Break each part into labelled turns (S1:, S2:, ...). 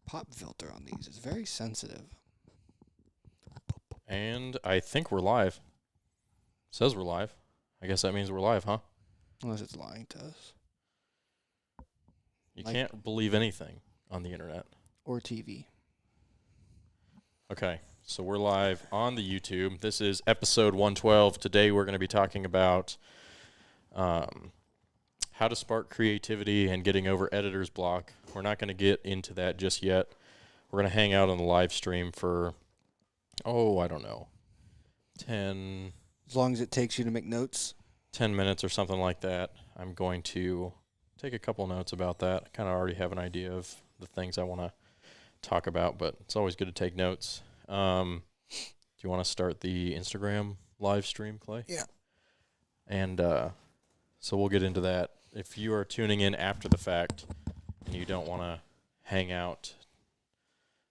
S1: pop filter on these. It's very sensitive.
S2: And I think we're live. Says we're live. I guess that means we're live, huh?
S1: Unless it's lying to us.
S2: You can't believe anything on the internet.
S1: Or TV.
S2: Okay, so we're live on the YouTube. This is episode 112. Today we're going to be talking about how to spark creativity and getting over editor's block. We're not going to get into that just yet. We're going to hang out on the live stream for, I don't know, 10...
S1: As long as it takes you to make notes.
S2: 10 minutes or something like that. I'm going to take a couple notes about that. I kind of already have an idea of the things I want to talk about, but it's always good to take notes. Do you want to start the Instagram live stream, Clay?
S1: Yeah.
S2: And so we'll get into that. If you are tuning in after the fact and you don't want to hang out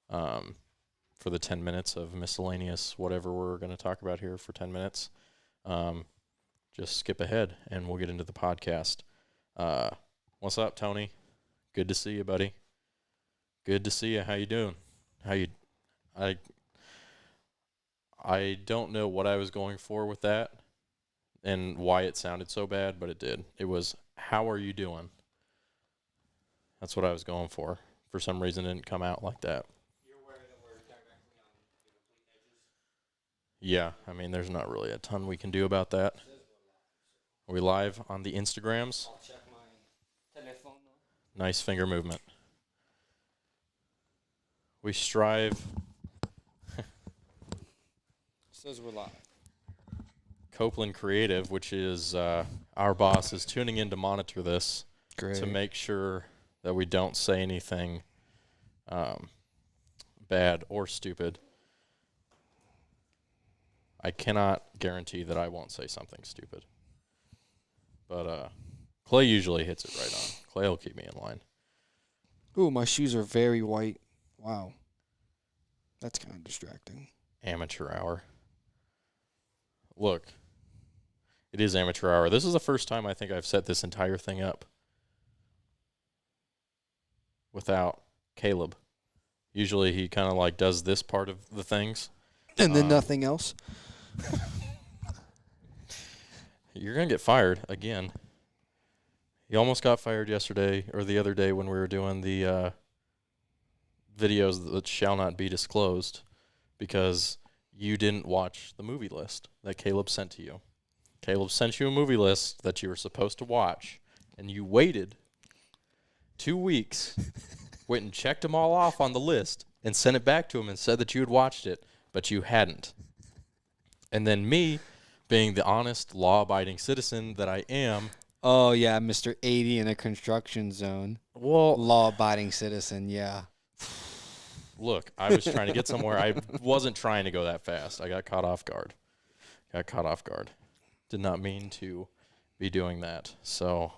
S2: for the 10 minutes of miscellaneous whatever we're going to talk about here for 10 minutes, just skip ahead and we'll get into the podcast. What's up, Tony? Good to see you, buddy. Good to see you. How you doing? I don't know what I was going for with that and why it sounded so bad, but it did. It was, how are you doing? That's what I was going for. For some reason, it didn't come out like that.
S3: You're aware that we're directly on the complete edges?
S2: Yeah, I mean, there's not really a ton we can do about that. Are we live on the Instagrams?
S3: I'll check my telephone.
S2: Nice finger movement. We strive.
S1: Says we're live.
S2: Copeland Creative, which is our boss, is tuning in to monitor this to make sure that we don't say anything bad or stupid. I cannot guarantee that I won't say something stupid. But Clay usually hits it right on. Clay will keep me in line.
S1: Ooh, my shoes are very white. Wow. That's kind of distracting.
S2: Amateur hour. Look, it is amateur hour. This is the first time I think I've set this entire thing up without Caleb. Usually he kind of like does this part of the things.
S1: And then nothing else?
S2: You're going to get fired again. You almost got fired yesterday or the other day when we were doing the videos that shall not be disclosed because you didn't watch the movie list that Caleb sent to you. Caleb sent you a movie list that you were supposed to watch, and you waited 2 weeks, went and checked them all off on the list, and sent it back to him and said that you had watched it, but you hadn't. And then me, being the honest, law-abiding citizen that I am.
S1: Oh, yeah, Mr. 80 in a construction zone.
S2: Well,
S1: law-abiding citizen, yeah.
S2: Look, I was trying to get somewhere. I wasn't trying to go that fast. I got caught off guard. Did not mean to be doing that. So,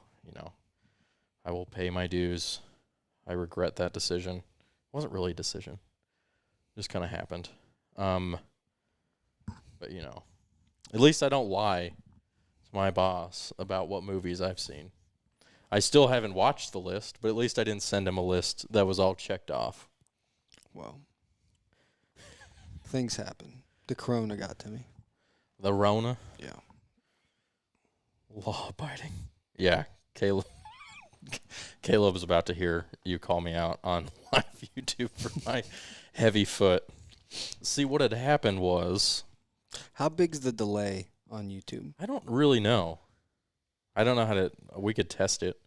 S2: I will pay my dues. I regret that decision. It wasn't really a decision. It just kind of happened. But, at least I don't lie to my boss about what movies I've seen. I still haven't watched the list, but at least I didn't send him a list that was all checked off.
S1: Well, things happen. The corona got to me.
S2: The Rona?
S1: Yeah.
S2: Law-abiding. Yeah, Caleb. Caleb's about to hear you call me out on live YouTube for my heavy foot. See, what had happened was...
S1: How big's the delay on YouTube?
S2: I don't really know. I don't know how to... We could test it.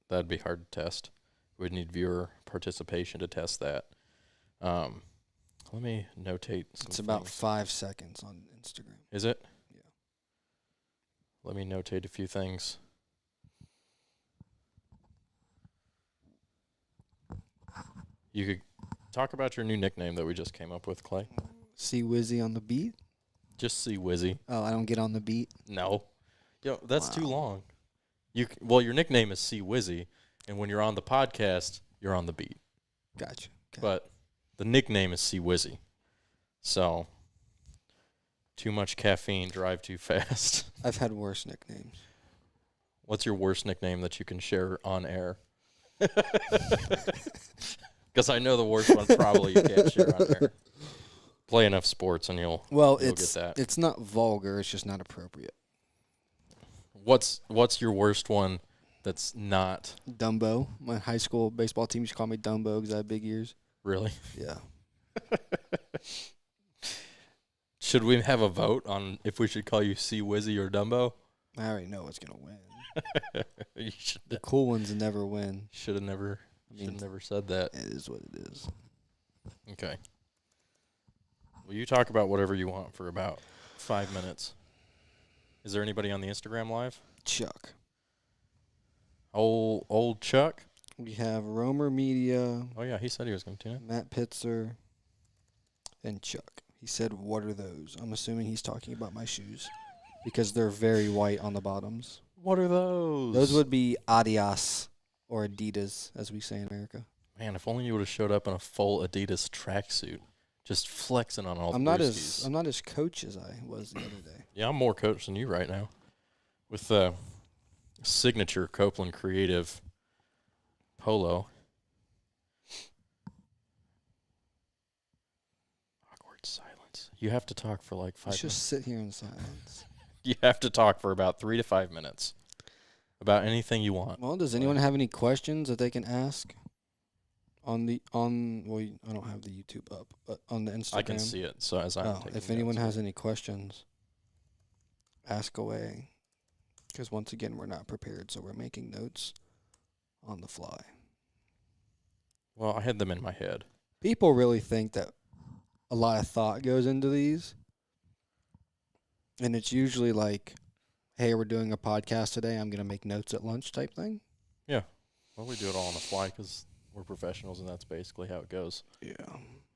S2: That'd be hard to test. We'd need viewer participation to test that. Let me notate some
S1: It's about
S2: things.
S1: 5 seconds on Instagram.
S2: Is it?
S1: Yeah.
S2: Let me notate a few things. You could talk about your new nickname that we just came up with, Clay.
S1: See Wizzy on the beat?
S2: Just see Wizzy.
S1: Oh, I don't get on the beat?
S2: No. Yo, that's too
S1: Wow.
S2: long. Well, your nickname is C Wizzy, and when you're on the podcast, you're on the beat.
S1: Gotcha. Okay.
S2: But the nickname is C Wizzy. So, too much caffeine, drive too fast.
S1: I've had worse nicknames.
S2: What's your worst nickname that you can share on air? Because I know the worst one probably you can't share on there. Play enough sports and you'll
S1: Well,
S2: get that.
S1: it's not vulgar. It's just not appropriate.
S2: What's your worst one that's not
S1: Dumbo. My high school baseball team used to call me Dumbo because I had big ears.
S2: really?
S1: Yeah.
S2: Should we have a vote on if we should call you Sea Wizzy or Dumbo?
S1: I already know what's gonna win.
S2: You should
S1: The cool ones never win.
S2: should have never said that.
S1: It is what it is.
S2: Okay. Well, you talk about whatever you want for about 5 minutes. Is there anybody on the Instagram live?
S1: Chuck.
S2: Old Chuck?
S1: We have Romer Media,
S2: Oh yeah, he said he was going to tune in.
S1: Matt Pitzer, and Chuck. He said, "What are those?" I'm assuming he's talking about my shoes because they're very white on the bottoms.
S2: What are those?
S1: Those would be Adidas or Adidas, as we say in America.
S2: Man, if only you would have showed up in a full Adidas tracksuit, just flexing on all
S1: I'm
S2: the
S1: not
S2: brewskis.
S1: as coach as I was the other day.
S2: Yeah, I'm more coach than you right now. With the signature Copeland Creative polo. Awkward silence. You have to talk for like 5
S1: Let's
S2: minutes.
S1: just sit here in silence.
S2: You have to talk for about 3 to 5 minutes about anything you want.
S1: Well, does anyone have any questions that they can ask well, I don't have the YouTube up, but on the Instagram.
S2: I can see it. So as I'm taking
S1: if anyone
S2: notes.
S1: has any questions, ask away. Because once again, we're not prepared, so we're making notes on the fly.
S2: Well, I had them in my head.
S1: People really think that a lot of thought goes into these. And it's usually like, hey, we're doing a podcast today. I'm going to make notes at lunch type thing.
S2: Well, we do it all on the fly because we're professionals, and that's basically how it goes
S1: Yeah.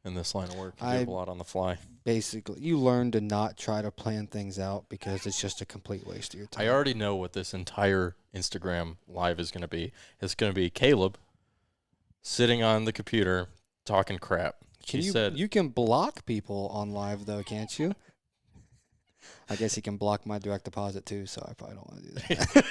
S2: in this line of work. You
S1: I-
S2: do a lot on the fly.
S1: Basically, you learn to not try to plan things out because it's just a complete waste of your time.
S2: I already know what this entire Instagram live is going to be. It's going to be Caleb sitting on the computer talking crap.
S1: You can block people on live, though, can't you? I guess he can block my direct deposit, too, so I probably don't want to do that.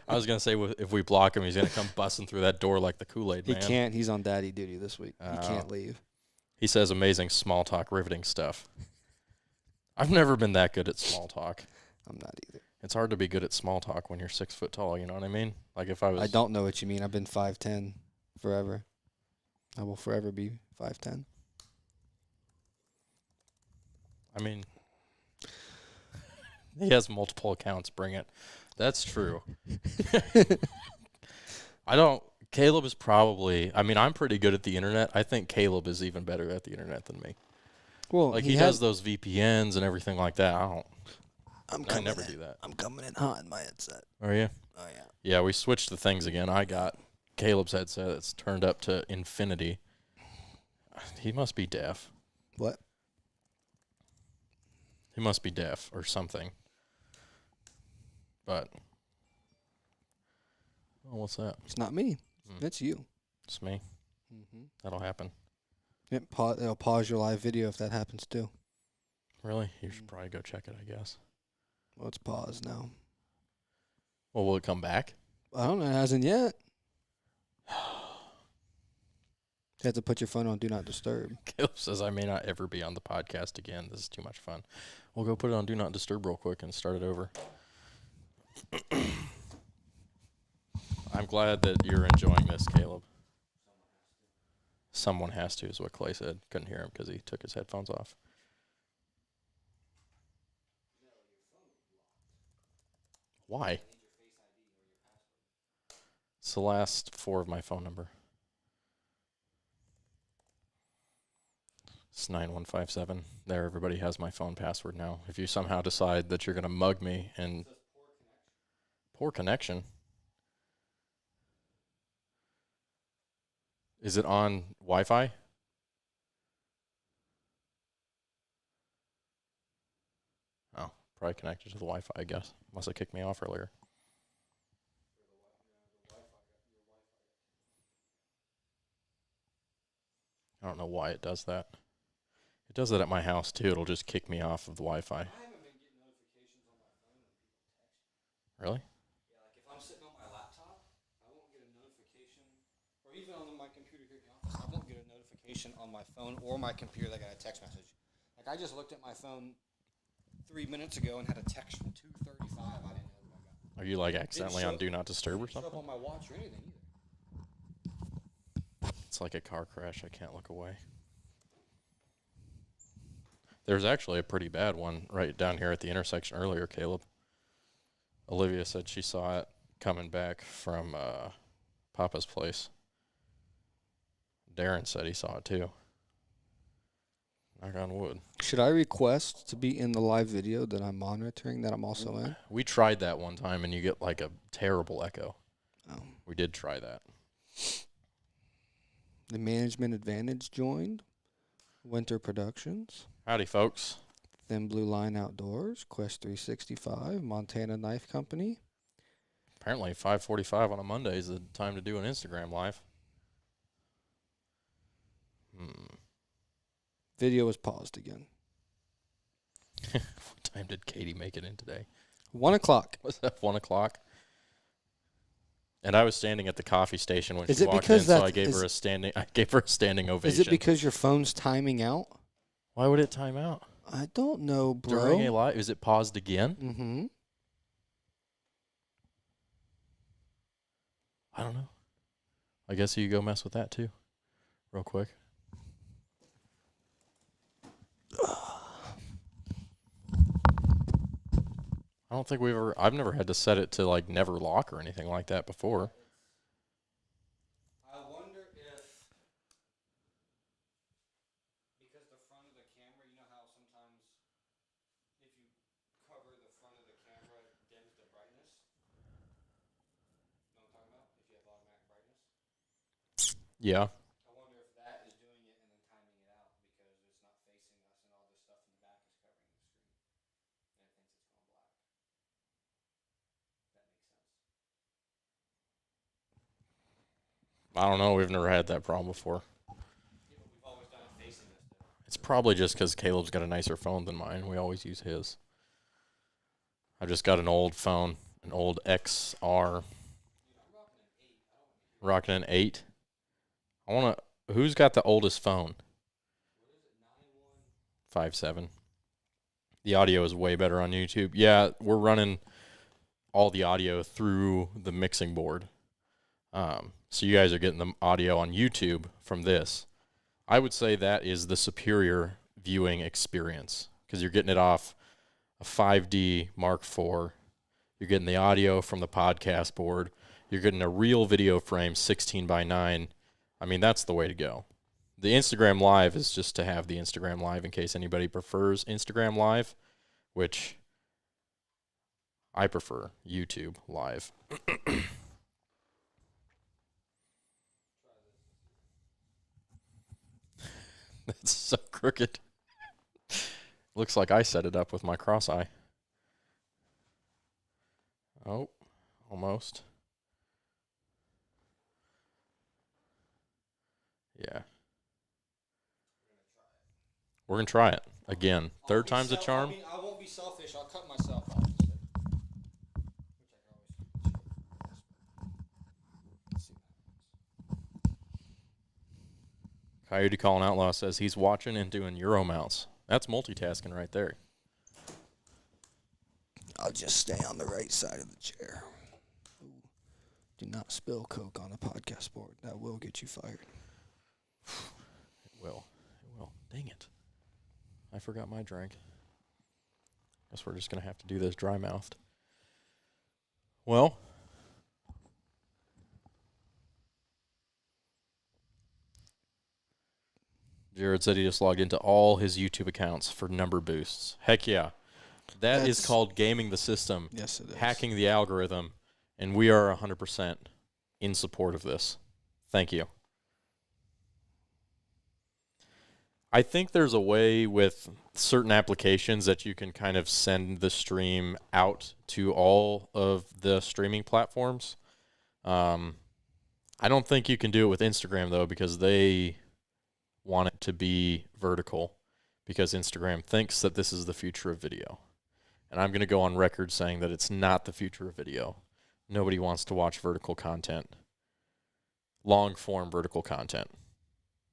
S2: I was going to say, if we block him, he's going to come busting through that door like the Kool-Aid
S1: He
S2: man.
S1: can't. He's on daddy duty this week. He
S2: Oh.
S1: can't leave.
S2: He says amazing small talk, riveting stuff. I've never been that good at small talk.
S1: I'm not either.
S2: It's hard to be good at small talk when you're 6 foot tall, you know what I mean? Like if I was...
S1: I don't know what you mean. I've been 5'10" forever. I will forever be 5'10".
S2: I mean... He has multiple accounts, bring it. That's true. Caleb is probably... I mean, I'm pretty good at the internet. I think Caleb is even better at the internet than me.
S1: Well,
S2: Like, he does those VPNs and everything like that. I never do that.
S1: I'm coming in hot in my headset.
S2: Are you?
S1: Oh, yeah.
S2: Yeah, we switched the things again. I got Caleb's headset. It's turned up to infinity. He must be deaf.
S1: What?
S2: He must be deaf or something. But... Oh, what's that?
S1: It's not me.
S2: Hmm.
S1: It's you.
S2: It's me.
S1: Mm-hmm.
S2: That'll happen.
S1: It'll pause your live video if that happens, too.
S2: Really? You should probably go check it, I guess.
S1: Well, it's paused now.
S2: Well, will it come back?
S1: I don't know. It hasn't yet. You have to put your phone on Do Not Disturb.
S2: Caleb says I may not ever be on the podcast again. This is too much fun. We'll go put it on Do Not Disturb real quick and start it over. I'm glad that you're enjoying this, Caleb. Someone has to, is what Clay said. Couldn't hear him because he took his headphones off. Why? It's the last 4 of my phone number. It's 9157. There, everybody has my phone password now. If you somehow decide that you're going to mug me and... Poor connection. Is it on Wi-Fi? Oh, probably connected to the Wi-Fi, I guess. Must have kicked me off earlier. I don't know why it does that. It does that at my house, too. It'll just kick me off of the Wi-Fi.
S3: I haven't been getting notifications on my phone when people text me.
S2: Really?
S3: Yeah, like if I'm sitting on my laptop, I won't get a
S1: phone or my computer that got a text message. Like I just looked at my phone 3 minutes ago and had a text from 2:35. I didn't know what I got.
S2: Are you like accidentally on
S1: show-
S2: Do Not Disturb or
S1: Didn't show up
S2: something?
S1: on my watch or anything either.
S2: It's like a car crash. I can't look away. There's actually a pretty bad one right down here at the intersection earlier, Caleb. Olivia said she saw it coming back from Papa's place. Darren said he saw it too. Knock on wood.
S1: Should I request to be in the live video that I'm monitoring that I'm also in?
S2: We tried that one time, and you get like a terrible echo.
S1: Oh.
S2: We did try that.
S1: The Management Advantage joined. Winter Productions.
S2: Howdy, folks.
S1: Thin Blue Line Outdoors. Quest 365. Montana Knife Company.
S2: Apparently 5:45 on a Monday is the time to do an Instagram live.
S1: Video was paused again.
S2: What time did Katie make it in today?
S1: 1 o'clock.
S2: Was that 1 o'clock? And I was standing at the coffee station when
S1: Is
S2: she
S1: it
S2: walked
S1: because
S2: in, so
S1: that
S2: I gave
S1: is-
S2: her a standing. I gave her a standing ovation.
S1: Is it because your phone's timing out?
S2: Why would it time out
S1: I don't know, bro.
S2: during a live? Is it paused again?
S1: Mm-hmm.
S2: I don't know. I guess you go mess with that too, real quick. I don't think I've never had to set it to like never lock or anything like that before.
S1: I wonder if, because the front of the camera, you know how sometimes if you cover the front of the camera, it dims the brightness? You know what I'm talking about? If you have automatic brightness?
S2: Yeah.
S1: I wonder if that is doing it and then timing it out because it's not facing us and all this stuff in the back is covering the screen. And it thinks it's going black. That makes sense.
S2: I don't know. We've never had that problem before.
S1: Yeah, but we've always done it facing us though.
S2: It's probably just because Caleb's got a nicer phone than mine. We always use his. I've just got an old phone, an old XR. Rocking an 8. Who's got the oldest phone? 5.7. The audio is way better on YouTube. Yeah, we're running all the audio through the mixing board. So you guys are getting the audio on YouTube from this. I would say that is the superior viewing experience because you're getting it off a 5D Mark IV. You're getting the audio from the podcast board. You're getting a real video frame, 16:9. I mean, that's the way to go. The Instagram Live is just to have the Instagram Live in case anybody prefers Instagram Live, which I prefer YouTube Live. That's so crooked. Looks like I set it up with my cross eye. Oh, almost. Yeah. We're going to try it again. Third time's a charm.
S1: I won't be selfish. I'll cut myself off.
S2: Coyote Calling Outlaw says he's watching and doing Euro mounts. That's multitasking right there.
S1: I'll just stay on the right side of the chair. Ooh. Do not spill Coke on the podcast board. That will get you fired.
S2: It will. It will. Dang it. I forgot my drink. Guess we're just going to have to do this dry-mouthed. Well, Jared said he just logged into all his YouTube accounts for number boosts. Heck yeah. That is
S1: That's-
S2: called gaming the system,
S1: Yes, it is.
S2: hacking the algorithm, and we are 100% in support of this. Thank you. I think there's a way with certain applications that you can kind of send the stream out to all of the streaming platforms. I don't think you can do it with Instagram, though, because they want it to be vertical, because Instagram thinks that this is the future of video. And I'm going to go on record saying that it's not the future of video. Nobody wants to watch vertical content, long-form vertical content.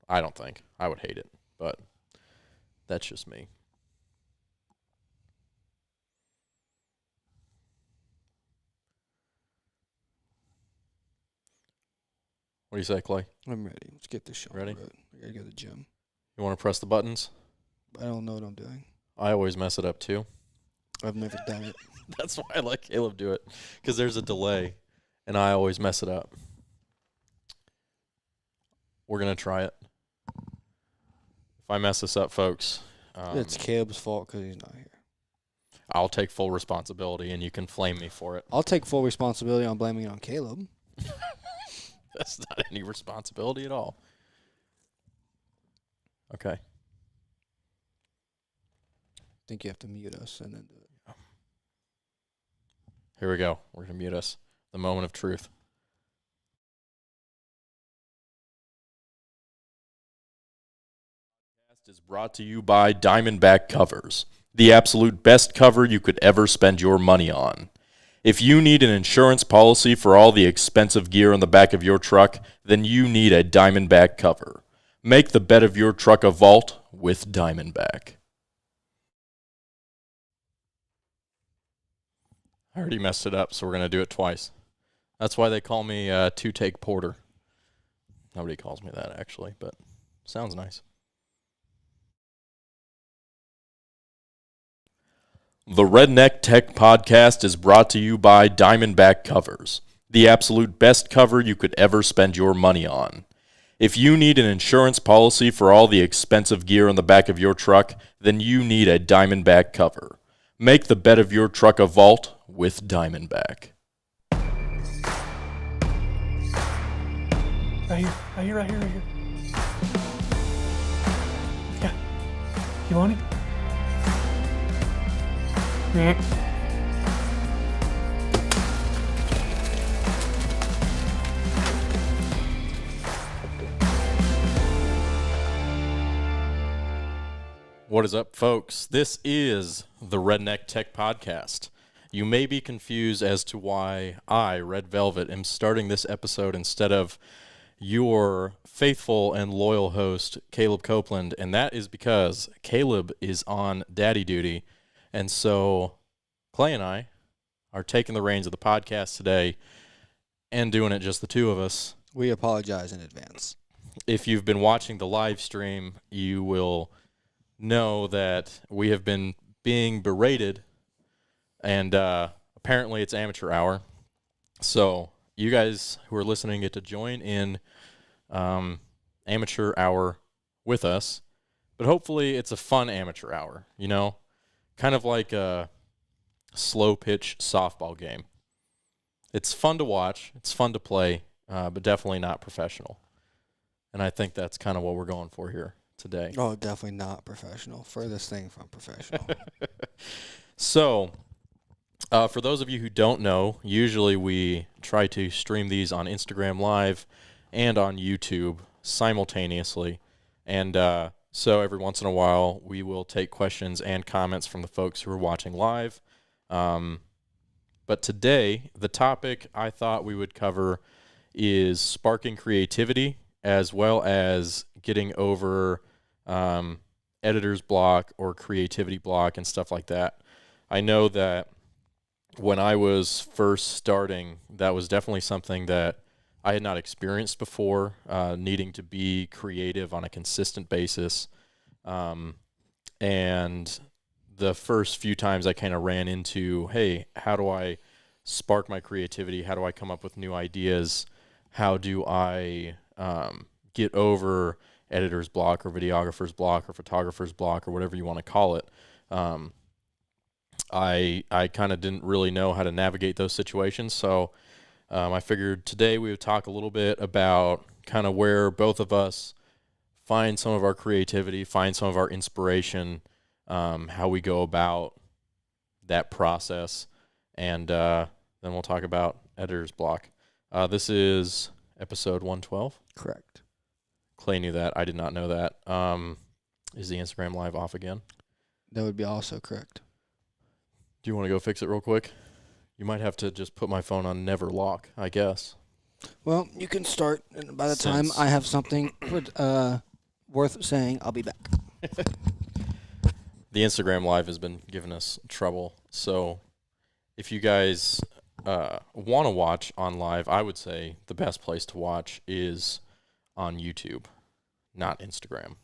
S2: I don't think. I would hate it. but that's just me. What do you say, Clay?
S1: I'm ready. Let's get this show
S2: Ready?
S1: on the road. I gotta go to the gym.
S2: You want to press the buttons?
S1: I don't know what I'm doing.
S2: I always mess it up too.
S1: I've never done it.
S2: That's why I let Caleb do it, because there's a delay, and I always mess it up. We're going to try it. If I mess this up, folks,
S1: It's Caleb's fault because he's not here.
S2: I'll take full responsibility, and you can flame me for it.
S1: I'll take full responsibility on blaming it on Caleb.
S2: That's not any responsibility at all. Okay.
S1: I think you have to mute us and then do it.
S2: Here we go. We're going to mute us. The moment of truth. Podcast is brought to you by Diamondback Covers, the absolute best cover you could ever spend your money on. If you need an insurance policy for all the expensive gear on the back of your truck, then you need a Diamondback cover. Make the bed of your truck a vault with Diamondback. I already messed it up, so we're going to do it twice. That's why they call me two-take porter. Nobody calls me that, actually, but sounds nice. The Redneck Tech Podcast is brought to you by Diamondback Covers, the absolute best cover you could ever spend your money on. If you need an insurance policy for all the expensive gear on the back of your truck, then you need a Diamondback cover. Make the bed of your truck a vault with Diamondback.
S4: Right here. Yeah. You want it? Yeah.
S2: What is up, folks? This is the Redneck Tech Podcast. You may be confused as to why I, Red Velvet, am starting this episode instead of your faithful and loyal host, Caleb Copeland, and that is because Caleb is on daddy duty, and so Clay and I are taking the reins of the podcast today and doing it just the two of us.
S1: We apologize in advance.
S2: If you've been watching the live stream, you will know that we have been being berated, and apparently it's amateur hour. So you guys who are listening get to join in amateur hour with us, but hopefully it's a fun amateur hour, you know, kind of like a slow pitch softball game. It's fun to watch, it's fun to play, but definitely not professional. And I think that's kind of what we're going for here today.
S1: Oh, definitely not professional. Furthest thing from professional.
S2: So, for those of you who don't know, usually we try to stream these on Instagram Live and on YouTube simultaneously. And so every once in a while, we will take questions and comments from the folks who are watching live. But today, the topic I thought we would cover is sparking creativity, as well as getting over editor's block or creativity block and stuff like that. I know that when I was first starting, that was definitely something that I had not experienced before, needing to be creative on a consistent basis. And the first few times I kind of ran into, hey, how do I spark my creativity? How do I come up with new ideas? How do I get over editor's block or videographer's block or photographer's block or whatever you want to call it? I kind of didn't really know how to navigate those situations, so I figured today we would talk a little bit about kind of where both of us find some of our creativity, find some of our inspiration, how we go about that process, and then we'll talk about editor's block. This is episode 112.
S1: Correct.
S2: Clay knew that. I did not know that. Is the Instagram Live off again?
S1: That would be also correct.
S2: Do you want to go fix it real quick? You might have to just put my phone on never lock, I guess.
S1: Well, you can start, and by the time
S2: Since-
S1: I have something worth saying. I'll be back.
S2: The Instagram Live has been giving us trouble. So if you guys want to watch on live, I would say the best place to watch is on YouTube, not Instagram.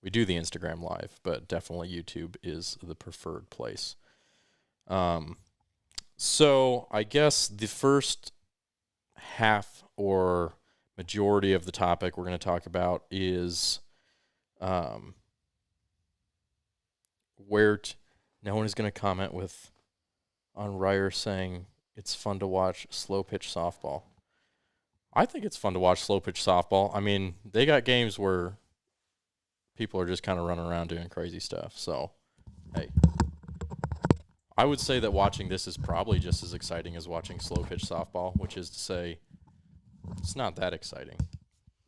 S2: We do the Instagram Live, but definitely YouTube is the preferred place. So I guess the first half or majority of the topic we're going to talk about is no one is going to comment on Ryer saying it's fun to watch slow pitch softball. I think it's fun to watch slow pitch softball. I mean, they got games where people are just kind of running around doing crazy stuff. So, hey, I would say that watching this is probably just as exciting as watching slow pitch softball, which is to say it's not that exciting,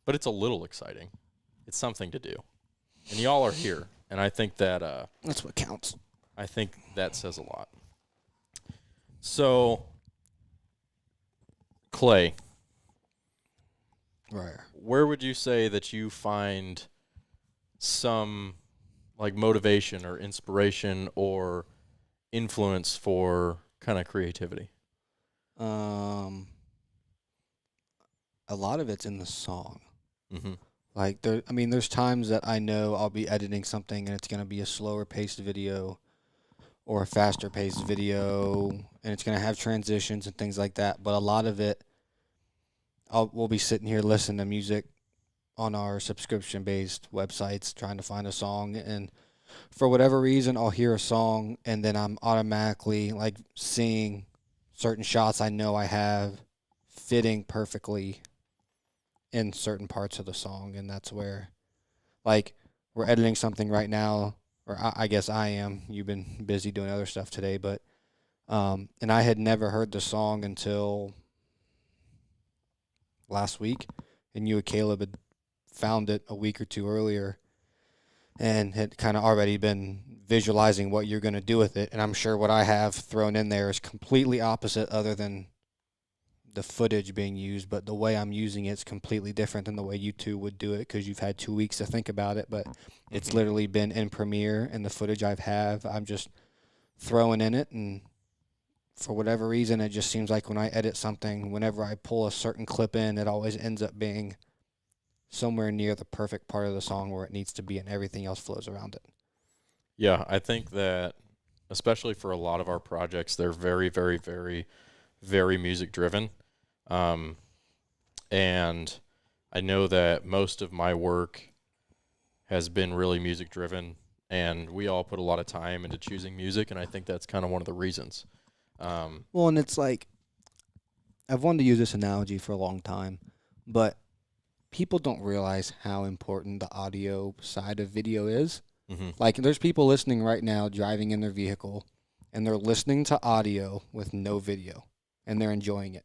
S2: but it's a little exciting. It's something to do. And y'all are here. And I think that
S1: That's what counts.
S2: I think that says a lot. So, Clay,
S1: Right.
S2: where would you say that you find some like motivation or inspiration or influence for kind of creativity?
S1: A lot of it's in the song.
S2: Mm-hmm.
S1: Like there's times that I know I'll be editing something and it's gonna be a slower paced video or a faster paced video, and it's gonna have transitions and things like that. But a lot of it, we'll be sitting here listening to music on our subscription based websites, trying to find a song, and for whatever reason, I'll hear a song and then I'm automatically like seeing certain shots I know I have fitting perfectly in certain parts of the song, and that's where, like, we're editing something right now, or I guess I am. You've been busy doing other stuff today, but and I had never heard the song until last week, and you and Caleb had found it a week or two earlier, and had kind of already been visualizing what you're going to do with it, and I'm sure what I have thrown in there is completely opposite, other than the footage being used, but the way I'm using it's completely different than the way you two would do it, because you've had 2 weeks to think about it. But it's literally been in Premiere, and the footage I'm just throwing in it, and for whatever reason it just seems like when I edit something, whenever I pull a certain clip in, it always ends up being somewhere near the perfect part of the song where it needs to be, and everything else flows around it.
S2: Yeah, I think that especially for a lot of our projects, they're very, very, very, very music driven. And I know that most of my work has been really music driven, and we all put a lot of time into choosing music, and I think that's kind of one of the reasons.
S1: Well, and it's like, I've wanted to use this analogy for a long time, but people don't realize how important the audio side of video is.
S2: Mm-hmm.
S1: Like, there's people listening right now driving in their vehicle, and they're listening to audio with no video, and they're enjoying it.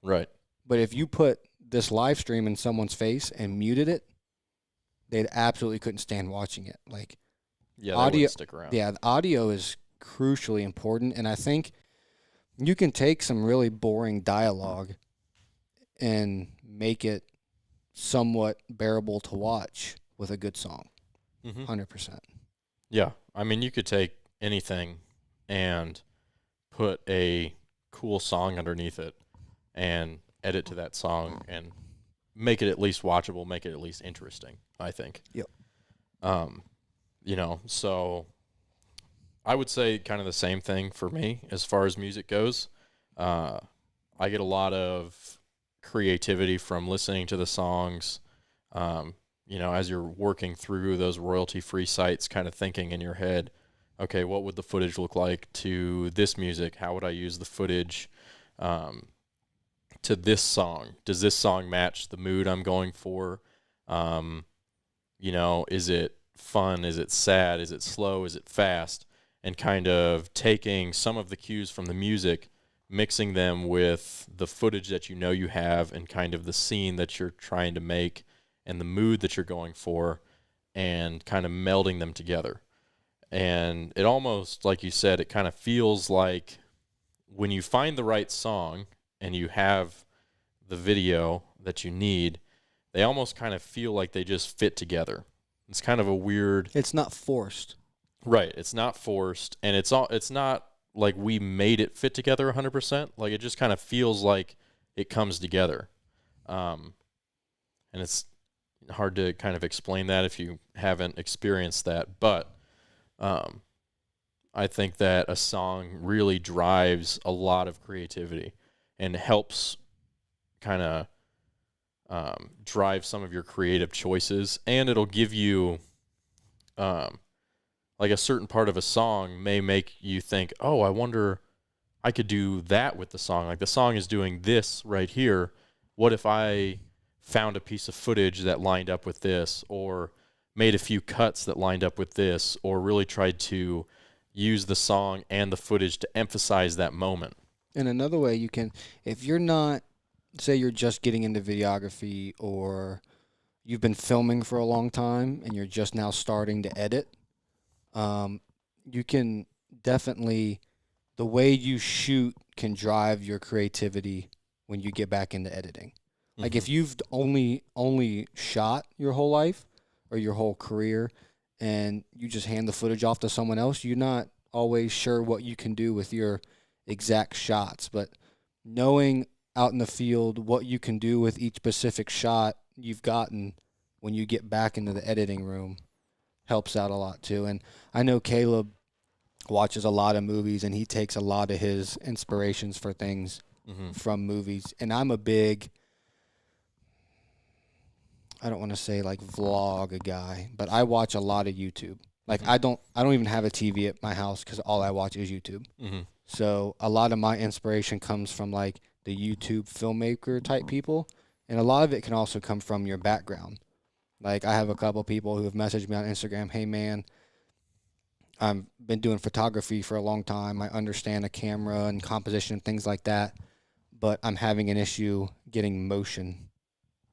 S2: Right.
S1: But if you put this live stream in someone's face and muted it, they absolutely couldn't stand watching it. Like,
S2: Yeah,
S1: audio,
S2: they wouldn't stick around.
S1: yeah, the audio is crucially important, and I think you can take some really boring dialogue and make it somewhat bearable to watch with a good song.
S2: Mm-hmm.
S1: 100%.
S2: Yeah, I mean, you could take anything and put a cool song underneath it and edit to that song and make it at least watchable, make it at least interesting, I think.
S1: Yep.
S2: So I would say kind of the same thing for me as far as music goes. I get a lot of creativity from listening to the songs, as you're working through those royalty-free sites, kind of thinking in your head, okay, what would the footage look like to this music? How would I use the footage to this song? Does this song match the mood I'm going for? Is it fun? Is it sad? Is it slow? Is it fast? And kind of taking some of the cues from the music, mixing them with the footage that you have, and kind of the scene that you're trying to make and the mood that you're going for, and kind of melding them together. And it almost, like you said, it kind of feels like when you find the right song and you have the video that you need, they almost kind of feel like they just fit together. It's kind of a weird.
S1: It's not forced.
S2: Right. It's not forced, and it's not like we made it fit together 100%. Like, it just kind of feels like it comes together. And it's hard to kind of explain that if you haven't experienced that, but I think that a song really drives a lot of creativity and helps kind of drive some of your creative choices, and it'll give you like a certain part of a song may make you think, oh, I wonder, I could do that with the song. Like, the song is doing this right here. What if I found a piece of footage that lined up with this, or made a few cuts that lined up with this, or really tried to use the song and the footage to emphasize that moment.
S1: And another way you can, if you're not, say you're just getting into videography, or you've been filming for a long time and you're just now starting to edit, you can definitely, the way you shoot can drive your creativity when you get back into editing. Like, if you've only shot your whole life or your whole career and you just hand the footage off to someone else, you're not always sure what you can do with your exact shots. But knowing out in the field what you can do with each specific shot you've gotten when you get back into the editing room helps out a lot too. And I know Caleb watches a lot of movies, and he takes a lot of his inspirations for things from movies. And I'm a big, I don't want to say like vlog guy, but I watch a lot of YouTube. Like, I don't even have a TV at my house because all I watch is YouTube. So a lot of my inspiration comes from like the YouTube filmmaker type people, and a lot of it can also come from your background. Like, I have a couple people who have messaged me on Instagram, hey man, I've been doing photography for a long time. I understand a camera and composition and things like that, but I'm having an issue getting motion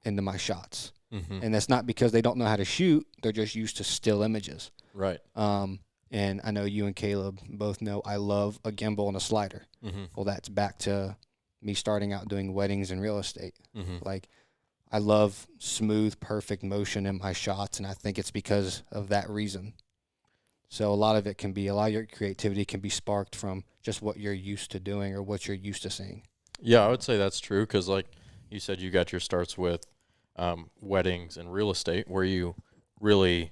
S1: into my shots. And that's not because they don't know how to shoot. They're just used to still images.
S2: Right.
S1: And I know you and Caleb both know I love a gimbal and a slider. Well, that's back to me starting out doing weddings and real estate. Like, I love smooth, perfect motion in my shots, and I think it's because of that reason. So a lot of it can be, a lot of your creativity can be sparked from just what you're used to doing or what you're used to seeing.
S2: Yeah, I would say that's true, because like you said, you got your starts with weddings and real estate, where you really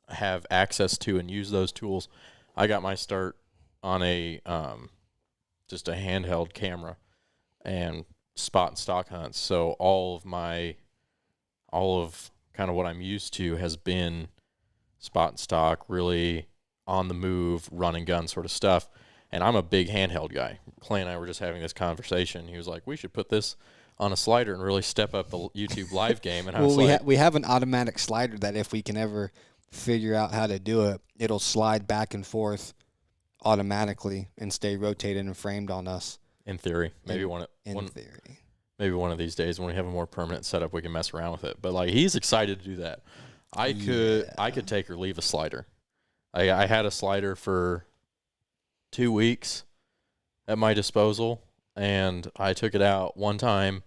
S2: have access to and use those tools. I got my start on a just a handheld camera and spot and stock hunts. So all of kind of what I'm used to has been spot and stock, really on the move, run and gun sort of stuff. And I'm a big handheld guy. Clay and I were just having this conversation. He was like, we should put this on a slider and really step up the YouTube live game. And I was like,
S1: we have an automatic slider that if we can ever figure out how to do it, it'll slide back and forth automatically and stay rotated and framed on us.
S2: In theory, maybe maybe one of these days when we have a more permanent setup, we can mess around with it. But like, he's excited to do that. I could take or leave a slider. I had a slider for 2 weeks at my disposal, and I took it out one time.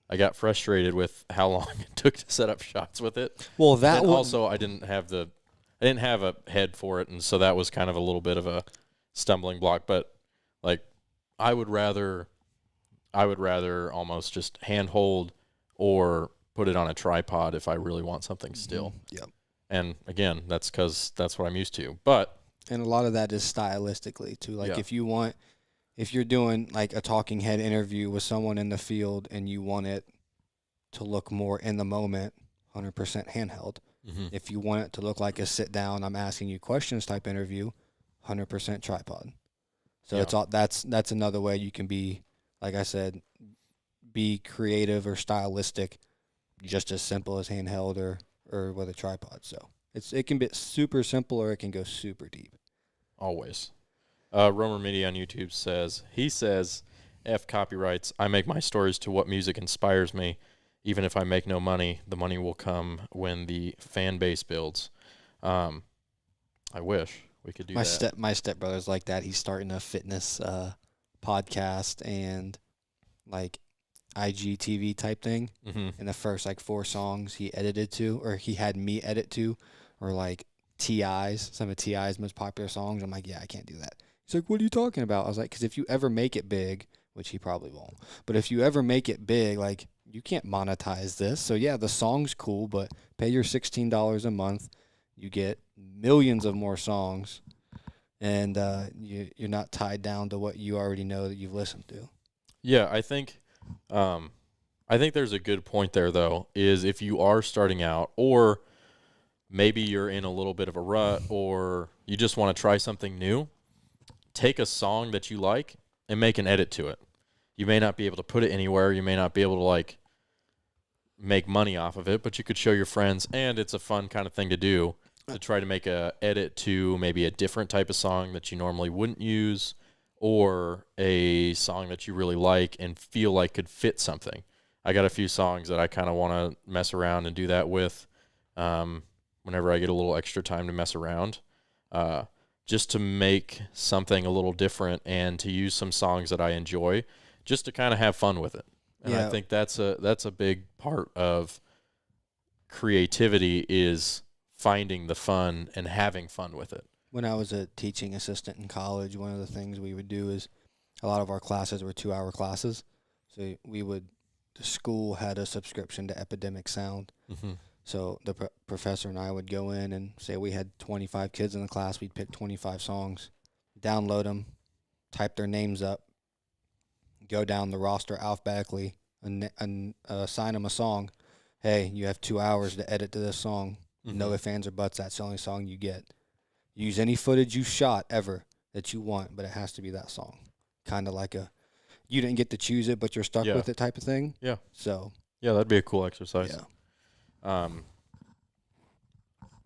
S2: I got frustrated with how long it took to set up shots with it.
S1: Well, that
S2: also I didn't have a head for it, and so that was kind of a little bit of a stumbling block. But like, I would rather almost just handhold or put it on a tripod if I really want something still.
S1: Yep.
S2: And again, that's because that's what I'm used to. But
S1: and a lot of that is stylistically too. Like, if you're doing like a talking head interview with someone in the field and you want it to look more in the moment, 100% handheld. If you want it to look like a sit down, I'm asking you questions type interview, 100% tripod. So it's all that's another way you can be, like I said, be creative or stylistic, just as simple as handheld or with a tripod. So it can be super simple or it can go super deep.
S2: Always. Romer Media on YouTube says, F copyrights, I make my stories to what music inspires me. Even if I make no money, the money will come when the fan base builds. I wish we could do that.
S1: My stepbrother's like that. He's starting a fitness podcast and like IGTV type thing. And the first like 4 songs he edited to, or he had me edit to, or like T.I.'s, some of T.I.'s most popular songs. I'm like, yeah, I can't do that. He's like, what are you talking about? I was like, because if you ever make it big, which he probably won't, but if you ever make it big, like, you can't monetize this. So yeah, the song's cool, but pay your $16 a month. You get millions of more songs, and you're not tied down to what you already know that you've listened to.
S2: Yeah, I think there's a good point there, though, is if you are starting out, or maybe you're in a little bit of a rut, or you just want to try something new, take a song that you like and make an edit to it. You may not be able to put it anywhere. You may not be able to, like, make money off of it, but you could show your friends, and it's a fun kind of thing to do, to try to make a edit to maybe a different type of song that you normally wouldn't use, or a song that you really like and feel like could fit something. I got a few songs that I kind of want to mess around and do that with whenever I get a little extra time to mess around, just to make something a little different and to use some songs that I enjoy just to kind of have fun with it. And I think that's a big part of creativity, is finding the fun and having fun with it.
S1: When I was a teaching assistant in college, one of the things we would do is a lot of our classes were 2-hour classes. So the school had a subscription to Epidemic Sound.
S2: Mm-hmm.
S1: So the professor and I would go in and say we had 25 kids in the class. We'd pick 25 songs, download them, type their names up, go down the roster alphabetically, and assign them a song. Hey, you have 2 hours to edit to this song.
S2: Mm-hmm.
S1: No ifs, ands, or buts. That's the only song you get. Use any footage you shot ever that you want, but it has to be that song. Kind of like you didn't get to choose it, but you're stuck with it type of thing.
S2: Yeah.
S1: So.
S2: Yeah, that'd be a cool exercise.
S1: Yeah.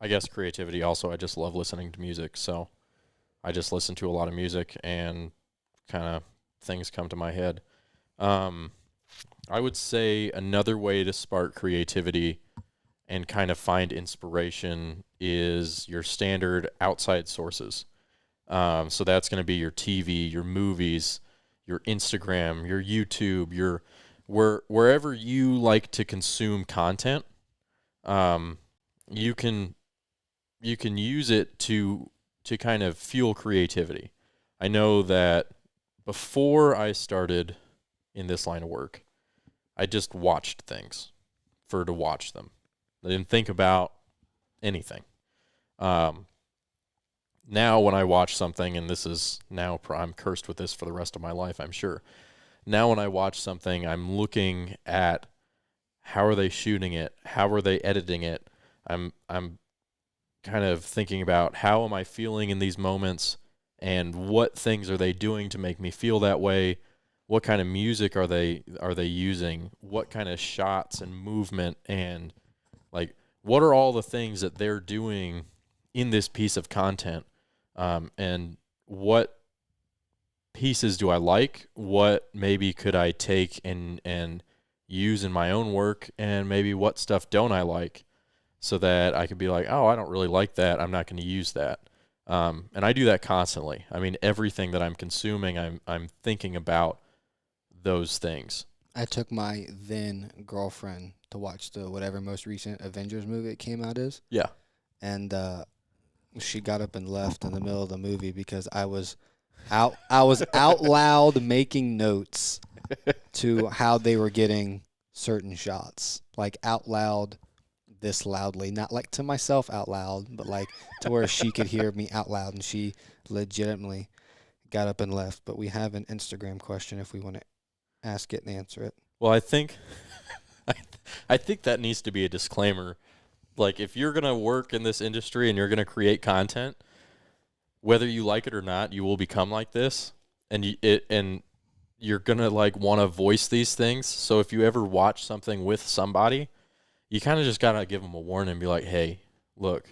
S2: I guess creativity also, I just love listening to music. So I just listen to a lot of music and kind of things come to my head. I would say another way to spark creativity and kind of find inspiration is your standard outside sources. So that's going to be your TV, your movies, your Instagram, your YouTube, wherever you like to consume content. You can use it to kind of fuel creativity. I know that before I started in this line of work, I just watched things to watch them. I didn't think about anything. Now when I watch something, and this is now, I'm cursed with this for the rest of my life, I'm sure. Now when I watch something, I'm looking at how are they shooting it? How are they editing it? I'm kind of thinking about how am I feeling in these moments, and what things are they doing to make me feel that way? What kind of music are they using? What kind of shots and movement, and like what are all the things that they're doing in this piece of content? And what pieces do I like? What maybe could I take and use in my own work? And maybe what stuff don't I like, so that I could be like, oh, I don't really like that. I'm not going to use that. And I do that constantly. I mean, everything that I'm consuming, I'm thinking about those things.
S1: I took my then girlfriend to watch the whatever most recent Avengers movie it came out is.
S2: Yeah.
S1: And she got up and left in the middle of the movie because I was out loud making notes to how they were getting certain shots. Like out loud, this loudly. Not like to myself out loud, but like to where she could hear me out loud, and she legitimately got up and left. But we have an Instagram question if we want to ask it and answer it.
S2: Well, I think I think that needs to be a disclaimer. Like, if you're going to work in this industry and you're going to create content, whether you like it or not, you will become like this, and you're going to like want to voice these things. So if you ever watch something with somebody, you kind of just got to give them a warning and be like, "Hey, look,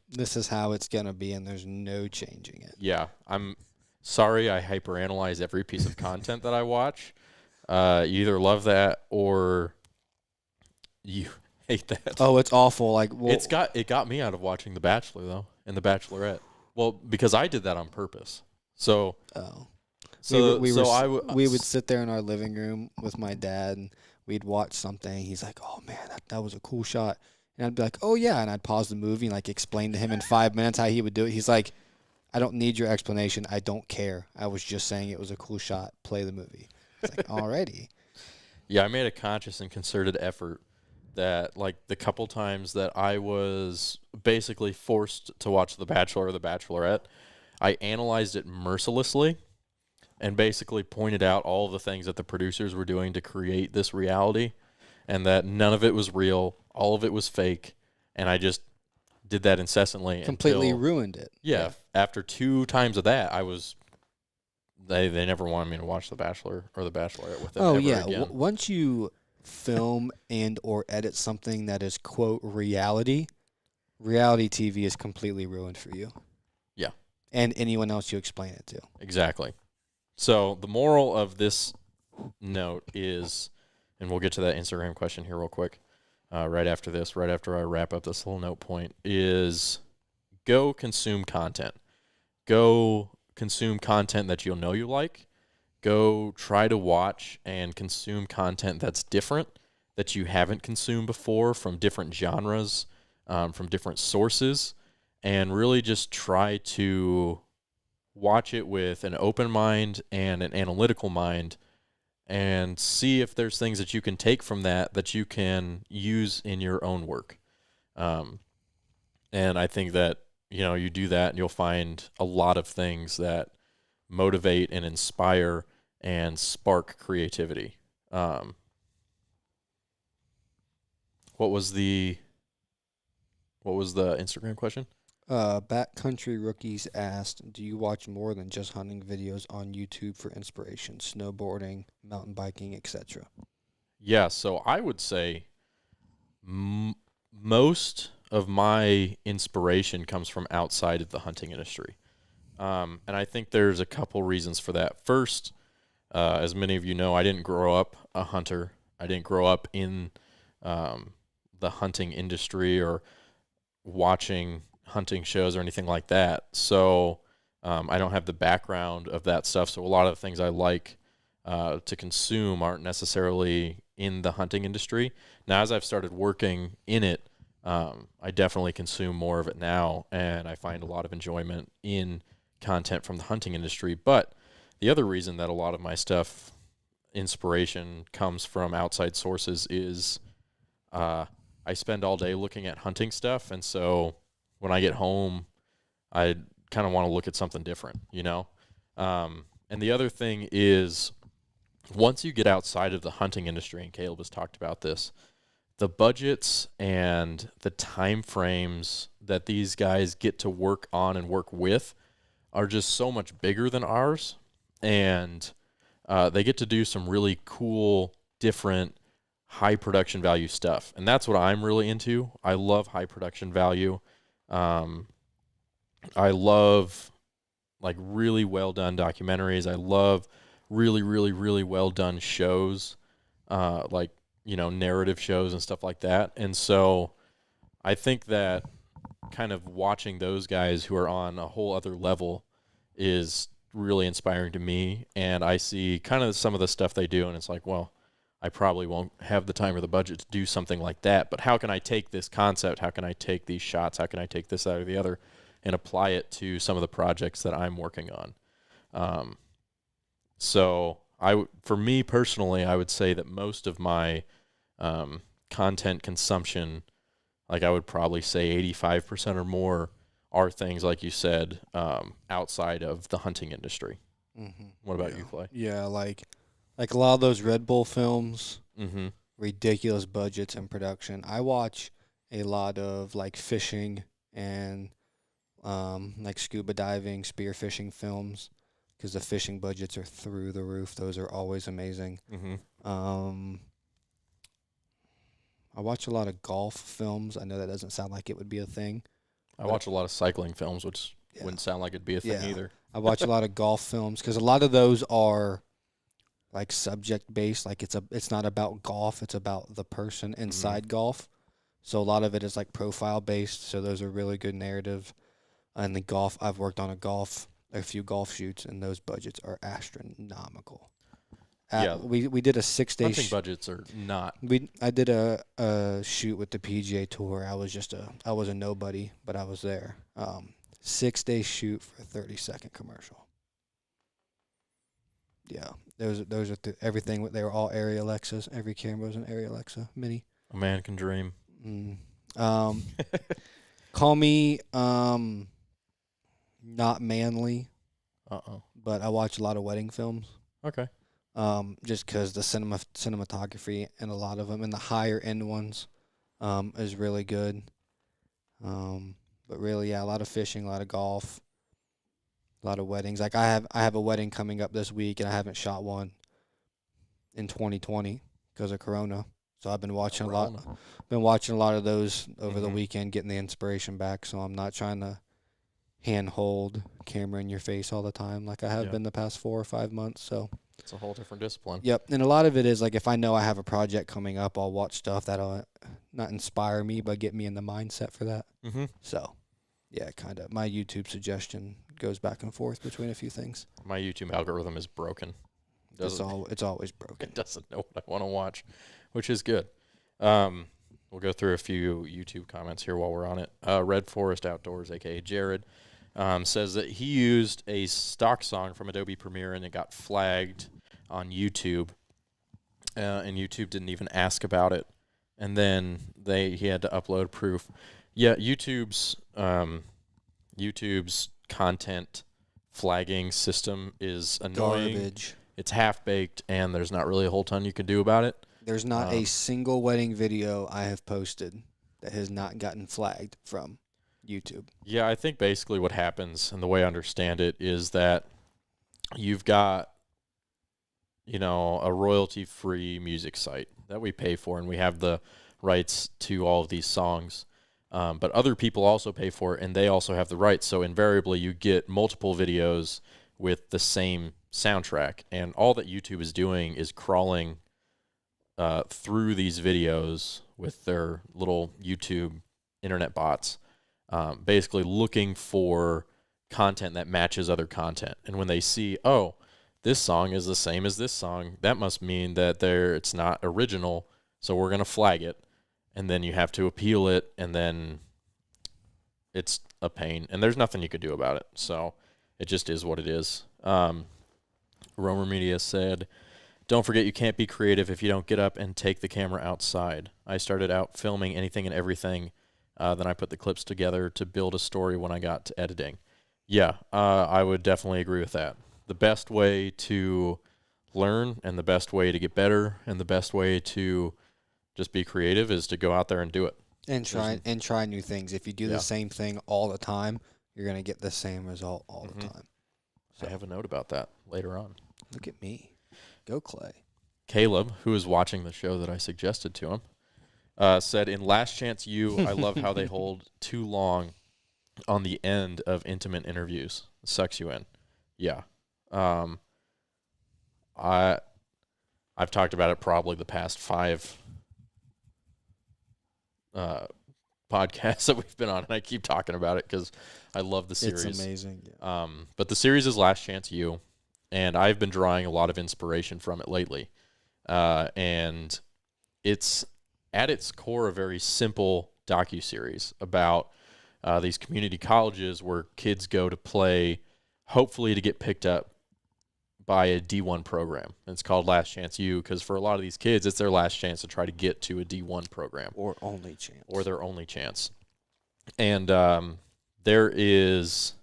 S1: this is how it's going to be, and there's no changing it."
S2: Yeah, I'm sorry I hyperanalyze every piece of content that I watch. You either love that or you hate that.
S1: Oh, it's awful. Like, well,
S2: it got me out of watching The Bachelor though, and The Bachelorette. Well, because I did that on purpose. So
S1: we would sit there in our living room with my dad, and we'd watch something. He's like, "Oh man, that was a cool shot," And I'd be like, oh, yeah. And I'd pause the movie and, like, explain to him in 5 minutes how he would do it. He's like, I don't need your explanation. I don't care. I was just saying it was a cool shot. Play the movie. It's like, alrighty.
S2: Yeah, I made a conscious and concerted effort that, like, the couple times that I was basically forced to watch The Bachelor or The Bachelorette, I analyzed it mercilessly and basically pointed out all of the things that the producers were doing to create this reality, and that none of it was real, all of it was fake, and I just did that incessantly.
S1: Completely
S2: until,
S1: ruined it.
S2: yeah, after 2 times of that, I was... They never wanted me to watch The Bachelor or The Bachelorette with them
S1: Oh,
S2: ever
S1: yeah.
S2: again.
S1: Once you film and or edit something that is, quote, reality TV is completely ruined for you.
S2: Yeah.
S1: And anyone else you explain it to.
S2: Exactly. So the moral of this note is, and we'll get to that Instagram question here real quick, right after I wrap up this little note point, is go consume content. Go consume content that you'll know you like. Go try to watch and consume content that's different, that you haven't consumed before, from different genres, from different sources, and really just try to watch it with an open mind and an analytical mind, and see if there's things that you can take from that you can use in your own work. And I think that, you do that and you'll find a lot of things that motivate and inspire and spark creativity. What was the Instagram question?
S1: Backcountry Rookies asked, do you watch more than just hunting videos on YouTube for inspiration? Snowboarding, mountain biking, etc.
S2: Yeah, so I would say most of my inspiration comes from outside of the hunting industry. And I think there's a couple reasons for that. First, as many of you know, I didn't grow up a hunter. I didn't grow up in the hunting industry or watching hunting shows or anything like that. So I don't have the background of that stuff. So a lot of the things I like to consume aren't necessarily in the hunting industry. Now, as I've started working in it, I definitely consume more of it now, and I find a lot of enjoyment in content from the hunting industry. But the other reason that a lot of my stuff, inspiration, comes from outside sources is I spend all day looking at hunting stuff, and so when I get home, I kind of want to look at something different, And the other thing is, once you get outside of the hunting industry, and Caleb has talked about this, the budgets and the time frames that these guys get to work on and work with are just so much bigger than ours, and they get to do some really cool, different, high production value stuff, and that's what I'm really into. I love high production value. I love like really well done documentaries. I love really, really, really well done shows, like narrative shows and stuff like that. And so I think that kind of watching those guys who are on a whole other level is really inspiring to me. And I see kind of some of the stuff they do, and it's like, well, I probably won't have the time or the budget to do something like that, but how can I take this concept? How can I take these shots? How can I take this, that, or the other and apply it to some of the projects that I'm working on? So for me personally, I would say that most of my content consumption, like I would probably say 85% or more, are things like you said, outside of the hunting industry.
S1: Mm-hmm.
S2: What about you, Clay?
S1: Yeah, like a lot of those Red Bull films,
S2: Mm-hmm.
S1: ridiculous budgets and production. I watch a lot of like fishing and like scuba diving, spearfishing films, because the fishing budgets are through the roof. Those are always amazing.
S2: Mm-hmm.
S1: I watch a lot of golf films. I know that doesn't sound like it would be a thing.
S2: I watch a lot of cycling films, which wouldn't sound like it'd be a thing either.
S1: I watch a lot of golf films because a lot of those are like subject based. Like it's not about golf. It's about the person inside golf. So a lot of it is like profile based. So those are really good narrative. And the golf, I've worked on a few golf shoots, and those budgets are astronomical.
S2: Yeah.
S1: We did a 6-day
S2: Hunting budgets are not.
S1: I did a shoot with the PGA Tour. I was a nobody, but I was there. 6-day shoot for a 30-second commercial. Yeah, those are everything. They were all Arri Alexas. Every camera was an Arri Alexa Mini.
S2: A man can dream.
S1: Call me not manly, but I watch a lot of wedding films.
S2: Okay.
S1: Just because the cinematography and a lot of them, and the higher end ones, is really good. But really, yeah, a lot of fishing, a lot of golf, a lot of weddings. Like I have a wedding coming up this week, and I haven't shot one in 2020 because of Corona. So I've been watching a lot. Been watching a lot of those over the weekend, getting the inspiration back. So I'm not trying to handhold camera in your face all the time like I have been the past 4 or 5 months. So
S2: it's a whole different discipline.
S1: Yep, and a lot of it is like if I know I have a project coming up, I'll watch stuff that'll not inspire me, but get me in the mindset for that.
S2: Mm-hmm.
S1: So, yeah, kind of. My YouTube suggestion goes back and forth between a few things.
S2: My YouTube algorithm is broken.
S1: It's always broken.
S2: It doesn't know what I want to watch, which is good. We'll go through a few YouTube comments here while we're on it. Red Forest Outdoors, a.k.a. Jared, says that he used a stock song from Adobe Premiere and it got flagged on YouTube, and YouTube didn't even ask about it. And then he had to upload proof. Yeah, YouTube's content flagging system is annoying.
S1: Garbage.
S2: It's half-baked, and there's not really a whole ton you can do about it.
S1: There's not a single wedding video I have posted that has not gotten flagged from YouTube.
S2: Yeah, I think basically what happens, and the way I understand it, is that you've got, a royalty-free music site that we pay for, and we have the rights to all of these songs. But other people also pay for it, and they also have the rights. So invariably, you get multiple videos with the same soundtrack, and all that YouTube is doing is crawling through these videos with their little YouTube internet bots, basically looking for content that matches other content. And when they see, oh, this song is the same as this song, that must mean that it's not original, so we're going to flag it. And then you have to appeal it, and then it's a pain. And there's nothing you could do about it. So it just is what it is. Romer Media said, don't forget you can't be creative if you don't get up and take the camera outside. I started out filming anything and everything. Then I put the clips together to build a story when I got to editing. Yeah, I would definitely agree with that. The best way to learn and the best way to get better and the best way to just be creative is to go out there and do it.
S1: And try new things. If you do the same thing all the time, you're going to get the same result all the time.
S2: So I have a note about that later on.
S1: Look at me. Go Clay.
S2: Caleb, who is watching the show that I suggested to him, said, in Last Chance U, I love how they hold too long on the end of intimate interviews. It sucks you in. Yeah. I've talked about it probably the past 5 podcasts that we've been on, and I keep talking about it because I love the series.
S1: It's amazing. Yeah.
S2: But the series is Last Chance U, and I've been drawing a lot of inspiration from it lately. And it's at its core a very simple docuseries about these community colleges where kids go to play, hopefully to get picked up by a D1 program. And it's called Last Chance U because for a lot of these kids, it's their last chance to try to get to a D1 program.
S1: Or only chance.
S2: Or their only chance. And there is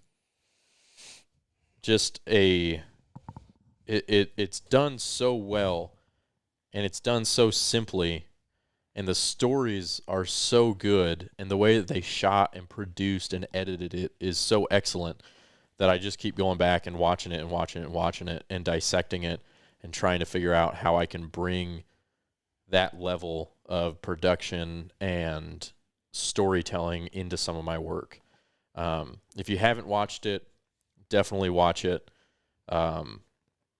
S2: just it's done so well, and it's done so simply, and the stories are so good, and the way that they shot and produced and edited it is so excellent that I just keep going back and watching it and watching it and watching it and dissecting it and trying to figure out how I can bring that level of production and storytelling into some of my work. If you haven't watched it, definitely watch it.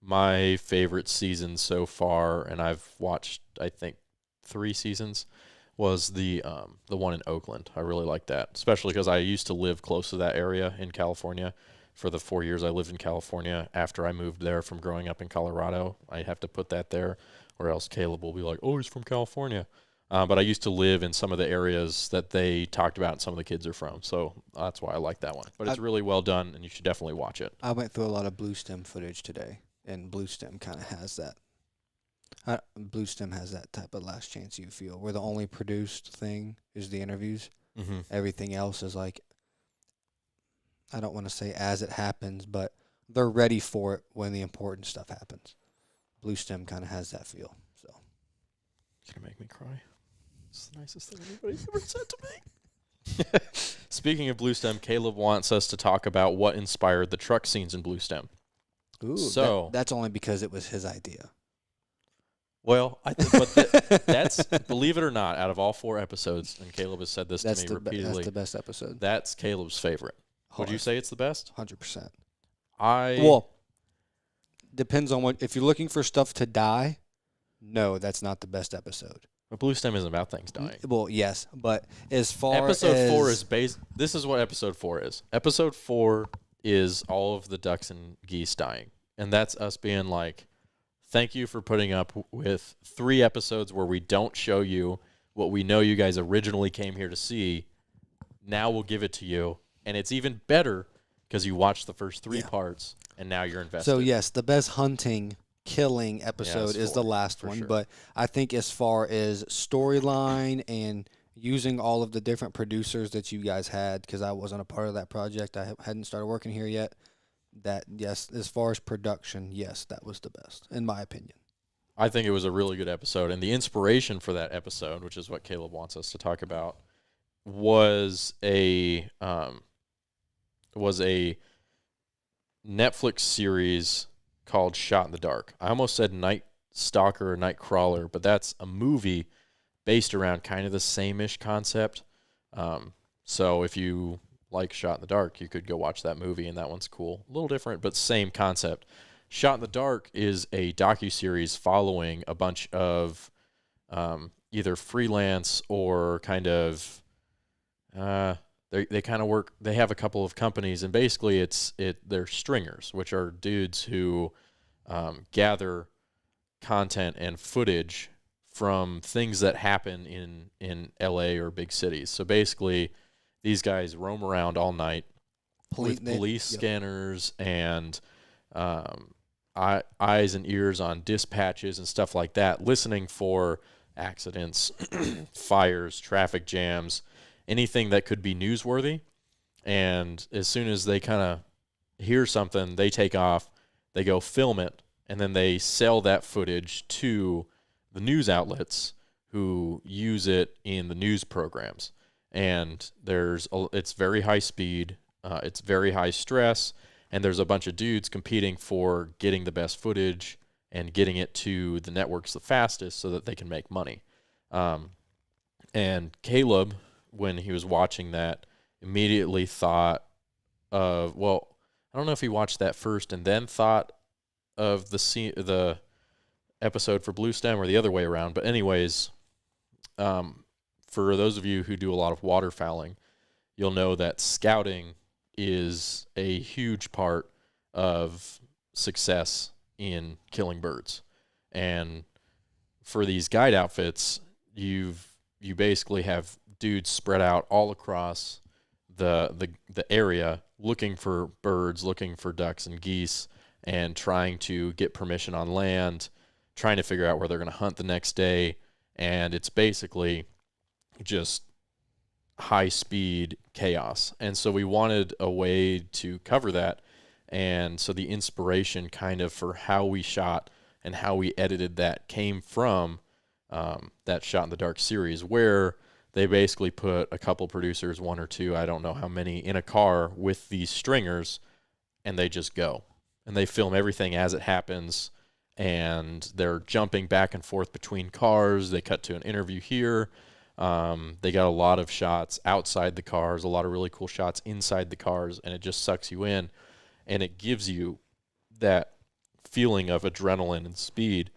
S2: My favorite season so far, and I've watched, I think, 3 seasons, was the one in Oakland. I really like that, especially because I used to live close to that area in California. for the 4 years I lived in California after I moved there from growing up in Colorado. I have to put that there, or else Caleb will be like, oh, he's from California. But I used to live in some of the areas that they talked about and some of the kids are from. So that's why I like that one. But it's really well done, and you should definitely watch it.
S1: I went through a lot of Bluestem footage today, and Bluestem kind of has that. Bluestem has that type of Last Chance You feel, where the only produced thing is the interviews.
S2: Mm-hmm.
S1: Everything else is like, I don't want to say as it happens, but they're ready for it when the important stuff happens. Bluestem kind of has that feel. So
S2: It's going to make me cry. It's the nicest thing anybody's ever said to me. Speaking of Bluestem, Caleb wants us to talk about what inspired the truck scenes in Bluestem.
S1: ooh,
S2: So-
S1: that's only because it was his idea.
S2: Well, I think, but that's, believe it or not, out of all 4 episodes, and Caleb has said this
S1: That's
S2: to me repeatedly,
S1: that's the best episode.
S2: that's Caleb's favorite. Would you say it's the best?
S1: 100%?
S2: I
S1: Well, depends on what. If you're looking for stuff to die, no, that's not the best episode.
S2: But Bluestem isn't about things dying.
S1: Well, yes, but as far
S2: Episode
S1: as
S2: 4 is based. This is what episode 4 is. Episode 4 is all of the ducks and geese dying, and that's us being like, thank you for putting up with 3 episodes where we don't show you what we know you guys originally came here to see. Now we'll give it to you, and it's even better because you watched the first 3 parts, and now you're invested.
S1: So yes, the best hunting, killing episode
S2: it's
S1: is the
S2: 4,
S1: last
S2: for
S1: one.
S2: sure.
S1: But I think as far as storyline and using all of the different producers that you guys had, because I wasn't a part of that project, I hadn't started working here yet. That yes, as far as production, yes, that was the best in my opinion.
S2: I think it was a really good episode, and the inspiration for that episode, which is what Caleb wants us to talk about, was a Netflix series called Shot in the Dark. I almost said Night Stalker or Night Crawler, but that's a movie based around kind of the same-ish concept. So if you like Shot in the Dark, you could go watch that movie, and that one's cool. A little different, but same concept. Shot in the Dark is a docuseries following a bunch of either freelance or kind of they kind of work. They have a couple of companies, and basically they're stringers, which are dudes who gather content and footage from things that happen in LA or big cities. So basically, these guys roam around all night with police scanners and eyes and ears on dispatches and stuff like that, listening for accidents, fires, traffic jams, anything that could be newsworthy. And as soon as they kind of hear something, they take off, they go film it, and then they sell that footage to the news outlets who use it in the news programs. And it's very high speed, it's very high stress, and there's a bunch of dudes competing for getting the best footage and getting it to the networks the fastest so that they can make money. And Caleb, when he was watching that, immediately thought of, well, I don't know if he watched that first and then thought of the episode for Bluestem or the other way around. But anyways, for those of you who do a lot of waterfowling, you'll know that scouting is a huge part of success in killing birds. And for these guide outfits, you basically have dudes spread out all across the area looking for birds, looking for ducks and geese, and trying to get permission on land, trying to figure out where they're going to hunt the next day. And it's basically just high-speed chaos. And so we wanted a way to cover that. And so the inspiration kind of for how we shot and how we edited that came from that Shot in the Dark series, where they basically put a couple producers, 1 or 2, I don't know how many, in a car with these stringers, and they just go. And they film everything as it happens, and they're jumping back and forth between cars. They cut to an interview here. They got a lot of shots outside the cars, a lot of really cool shots inside the cars, and it just sucks you in, and it gives you that feeling of adrenaline and speed.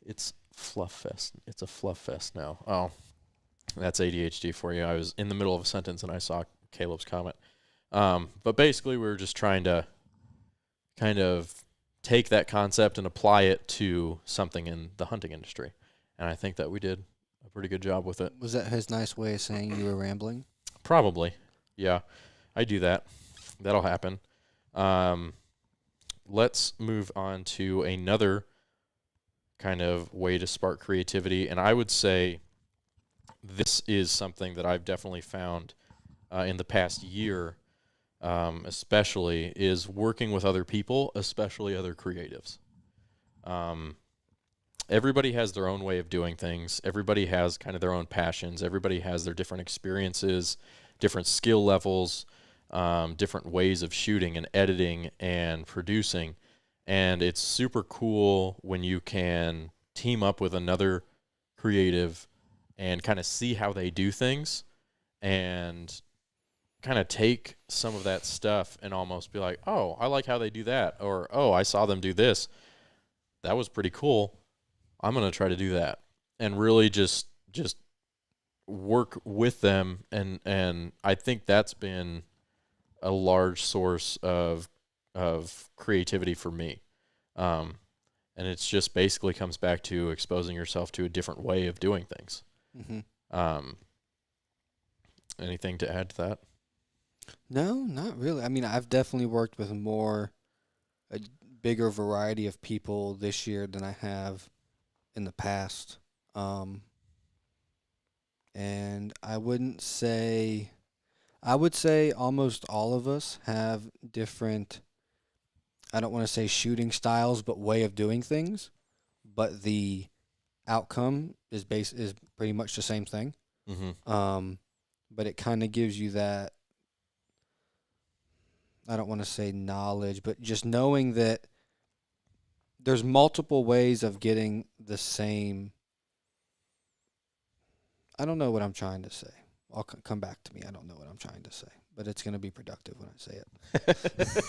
S2: It's fluff fest. It's a fluff fest now. Oh, That's ADHD for you. I was in the middle of a sentence and I saw Caleb's comment. But basically, we were just trying to kind of take that concept and apply it to something in the hunting industry. And I think that we did a pretty good job with it.
S1: Was that his nice way of saying you were rambling?
S2: Probably. Yeah, I do that. That'll happen. Let's move on to another kind of way to spark creativity. And I would say this is something that I've definitely found in the past year, especially, is working with other people, especially other creatives. Everybody has their own way of doing things. Everybody has kind of their own passions. Everybody has their different experiences, different skill levels, different ways of shooting and editing and producing. And it's super cool when you can team up with another creative and kind of see how they do things and kind of take some of that stuff and almost be like, oh, I like how they do that. Or, oh, I saw them do this. That was pretty cool. I'm going to try to do that. And really just work with them. And I think that's been a large source of creativity for me. And it's just basically comes back to exposing yourself to a different way of doing things.
S1: Mm-hmm.
S2: Anything to add to that?
S1: No, not really. I mean, I've definitely worked with a bigger variety of people this year than I have in the past. And I would say almost all of us have different, I don't want to say shooting styles, but way of doing things. But the outcome is pretty much the same thing.
S2: Mm-hmm.
S1: But it kind of gives you that, I don't want to say knowledge, but just knowing that there's multiple ways of getting the same. I don't know what I'm trying to say. I'll come back to me. I don't know what I'm trying to say, but it's going to be productive when I say it.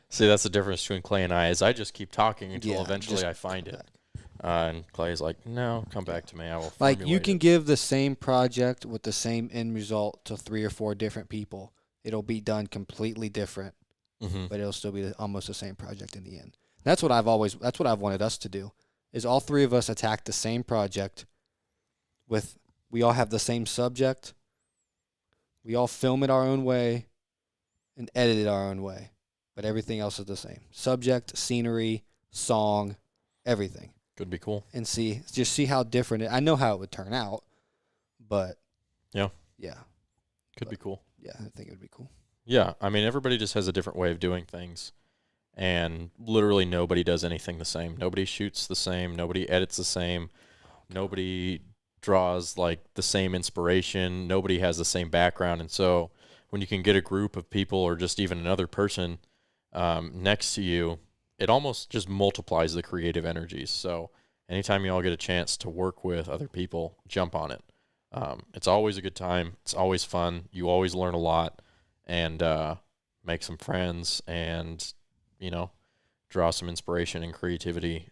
S2: See, that's the difference between Clay and I, is I just keep talking until
S1: Yeah,
S2: eventually
S1: just
S2: I find
S1: come
S2: it.
S1: back.
S2: And Clay's like, no, come back to me. I will
S1: Like, you
S2: formulate
S1: can
S2: it.
S1: give the same project with the same end result to 3 or 4 different people. It'll be done completely different,
S2: Mm-hmm.
S1: but it'll still be almost the same project in the end. That's what I've wanted us to do, is all 3 of us attack the same project we all have the same subject. We all film it our own way and edit it our own way, but everything else is the same. Subject, scenery, song, everything.
S2: Could be cool.
S1: And just see how different I know how it would turn out, but
S2: Yeah. Could
S1: But-
S2: be cool.
S1: yeah, I think it would be cool.
S2: Yeah, I mean, everybody just has a different way of doing things, and literally nobody does anything the same. Nobody shoots the same. Nobody edits the same. Nobody draws like the same inspiration. Nobody has the same background, and so when you can get a group of people or just even another person next to you, it almost just multiplies the creative energies. So anytime you all get a chance to work with other people, jump on it. It's always a good time. It's always fun. You always learn a lot and make some friends and, draw some inspiration and creativity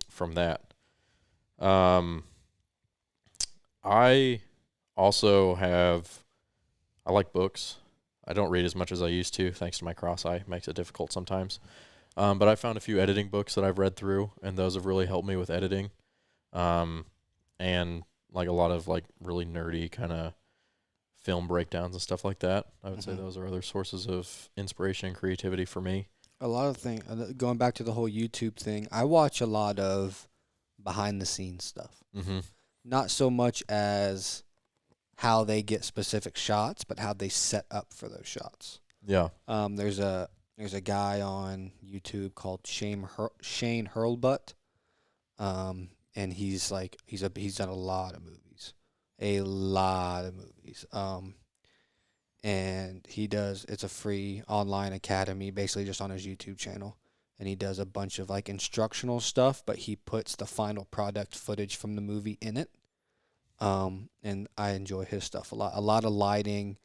S2: from that. I also I like books. I don't read as much as I used to, thanks to my cross eye. It makes it difficult sometimes. But I found a few editing books that I've read through, and those have really helped me with editing. And like a lot of like really nerdy kind of film breakdowns and stuff like that. I would say those are other sources of inspiration and creativity for me.
S1: A lot of things, going back to the whole YouTube thing, I watch a lot of behind the scenes stuff.
S2: Mm-hmm.
S1: Not so much as how they get specific shots, but how they set up for those shots.
S2: Yeah.
S1: There's a guy on YouTube called Shane Hurlbutt, and he's done a lot of movies, and it's a free online academy, basically just on his YouTube channel, and he does a bunch of like instructional stuff, but he puts the final product footage from the movie in it. And I enjoy his stuff a lot. A lot of lighting,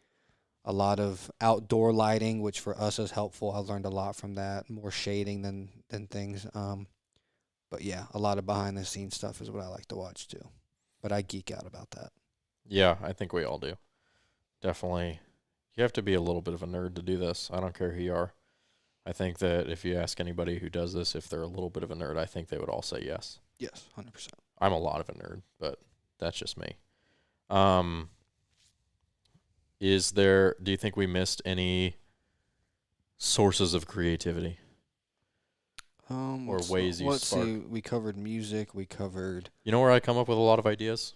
S1: a lot of outdoor lighting, which for us is helpful. I learned a lot from that. More shading than things. But yeah, a lot of behind the scenes stuff is what I like to watch too. but I geek out about that.
S2: Yeah, I think we all do. Definitely. You have to be a little bit of a nerd to do this. I don't care who you are. I think that if you ask anybody who does this if they're a little bit of a nerd, I think they would all say yes.
S1: Yes, 100%.
S2: I'm a lot of a nerd, but that's just me. Do you think we missed any sources of creativity or ways you
S1: let's
S2: spark?
S1: see. We covered music. We covered.
S2: You know where I come up with a lot of ideas?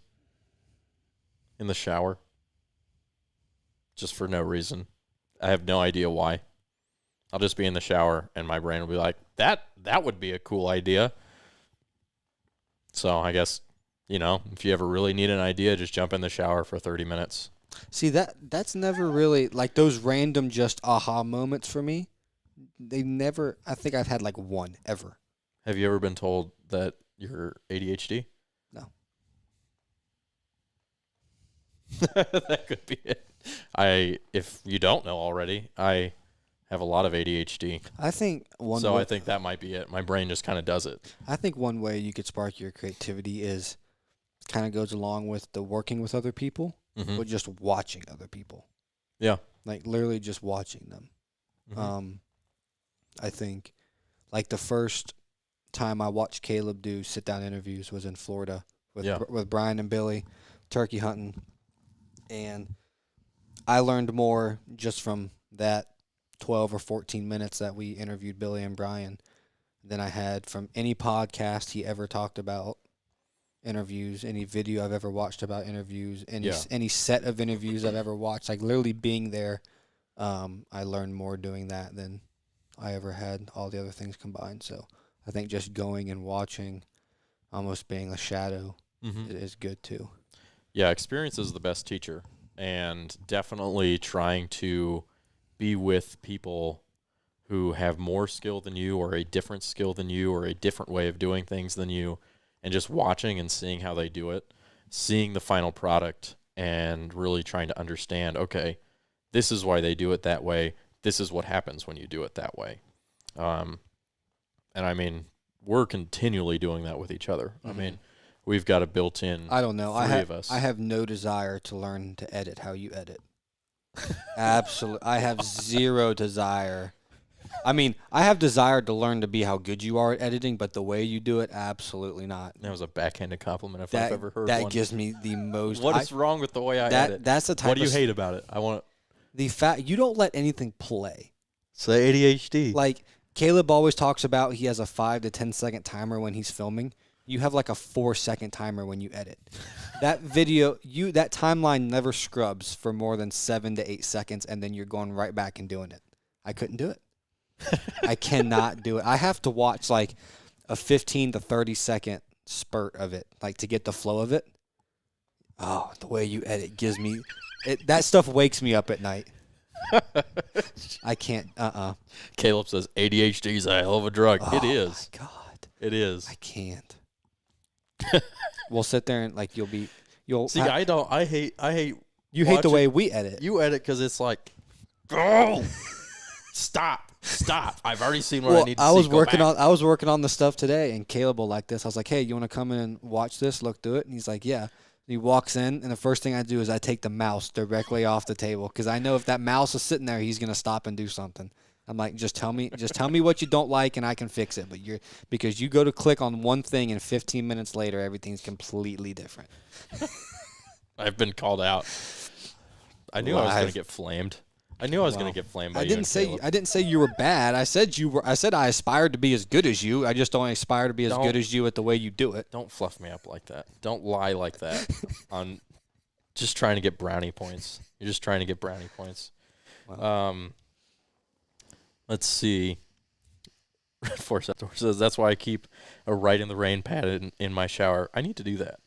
S2: In the shower. Just for no reason. I have no idea why. I'll just be in the shower and my brain will be like, that would be a cool idea. So I guess, if you ever really need an idea, just jump in the shower for 30 minutes.
S1: See, that's never really, like, those random just aha moments for me. They never, I think I've had like one ever.
S2: Have you ever been told that you're ADHD?
S1: No.
S2: That could be it. If you don't know already, I have a lot of ADHD.
S1: I think
S2: I think that might be it. My brain just kind of does it.
S1: I think one way you could spark your creativity is kind of goes along with the working with other people,
S2: Mm-hmm.
S1: but just watching other people.
S2: Yeah.
S1: Like literally just watching them.
S2: Mm-hmm.
S1: I think like the first time I watched Caleb do sit down interviews was in Florida with Brian and Billy, turkey hunting, and I learned more just from that 12 or 14 minutes that we interviewed Billy and Brian than I had from any podcast he ever talked about interviews, any video I've ever watched about interviews, any set of interviews I've ever watched. Like literally being there, I learned more doing that than I ever had all the other things combined. So I think just going and watching, almost being a shadow, is good too.
S2: Yeah, experience is the best teacher, and definitely trying to be with people who have more skill than you or a different skill than you or a different way of doing things than you, and just watching and seeing how they do it, seeing the final product and really trying to understand, okay, this is why they do it that way. This is what happens when you do it that way. And I mean, we're continually doing that with each other.
S1: Mm-hmm.
S2: I mean, we've got a built-in
S1: I don't know.
S2: three of us.
S1: I have no desire to learn to edit how you edit. Absolutely. I have zero desire. I mean, I have desire to learn to be how good you are at editing, but the way you do it, absolutely not.
S2: That was a backhanded compliment if I've ever heard
S1: that
S2: one.
S1: Gives me the most.
S2: What is wrong with the way I edit?
S1: That's the type.
S2: What do you hate about it? I want
S1: the fact you don't let anything play.
S2: say ADHD.
S1: Like Caleb always talks about, he has a 5 to 10 second timer when he's filming. You have like a 4-second timer when you edit. That video, that timeline never scrubs for more than 7 to 8 seconds, and then you're going right back and doing it. I couldn't do it. I cannot do it. I have to watch like a 15 to 30 second spurt of it, like to get the flow of it. Oh, the way you edit gives me that stuff wakes me up at night. I can't.
S2: Caleb says ADHD is a hell of a drug.
S1: Oh,
S2: it is.
S1: My God,
S2: it is.
S1: I can't. We'll sit there and like you'll
S2: see. I hate.
S1: You hate the way we edit.
S2: You edit because it's like, oh, stop. I've already seen what I need to see.
S1: I was working on the stuff today, and Caleb will like this. I was like, hey, you want to come in and watch this, look through it? And he's like, yeah. He walks in, and the first thing I do is I take the mouse directly off the table because I know if that mouse is sitting there, he's gonna stop and do something. I'm like, just tell me what you don't like, and I can fix it. But because you go to click on one thing, and 15 minutes later, everything's completely different.
S2: I've been called out. I knew I was gonna get flamed. I knew I was going to get flamed by you.
S1: I didn't say you were bad. I said you were. I said I aspired to be as good as you. I just don't aspire to be as good as you at the way you do it.
S2: Don't fluff me up like that. Don't lie like that. On just trying to get brownie points. You're just trying to get brownie points. Wow. Let's see. Red Force says that's why I keep a Right in the Rain pad in my shower. I need to do that.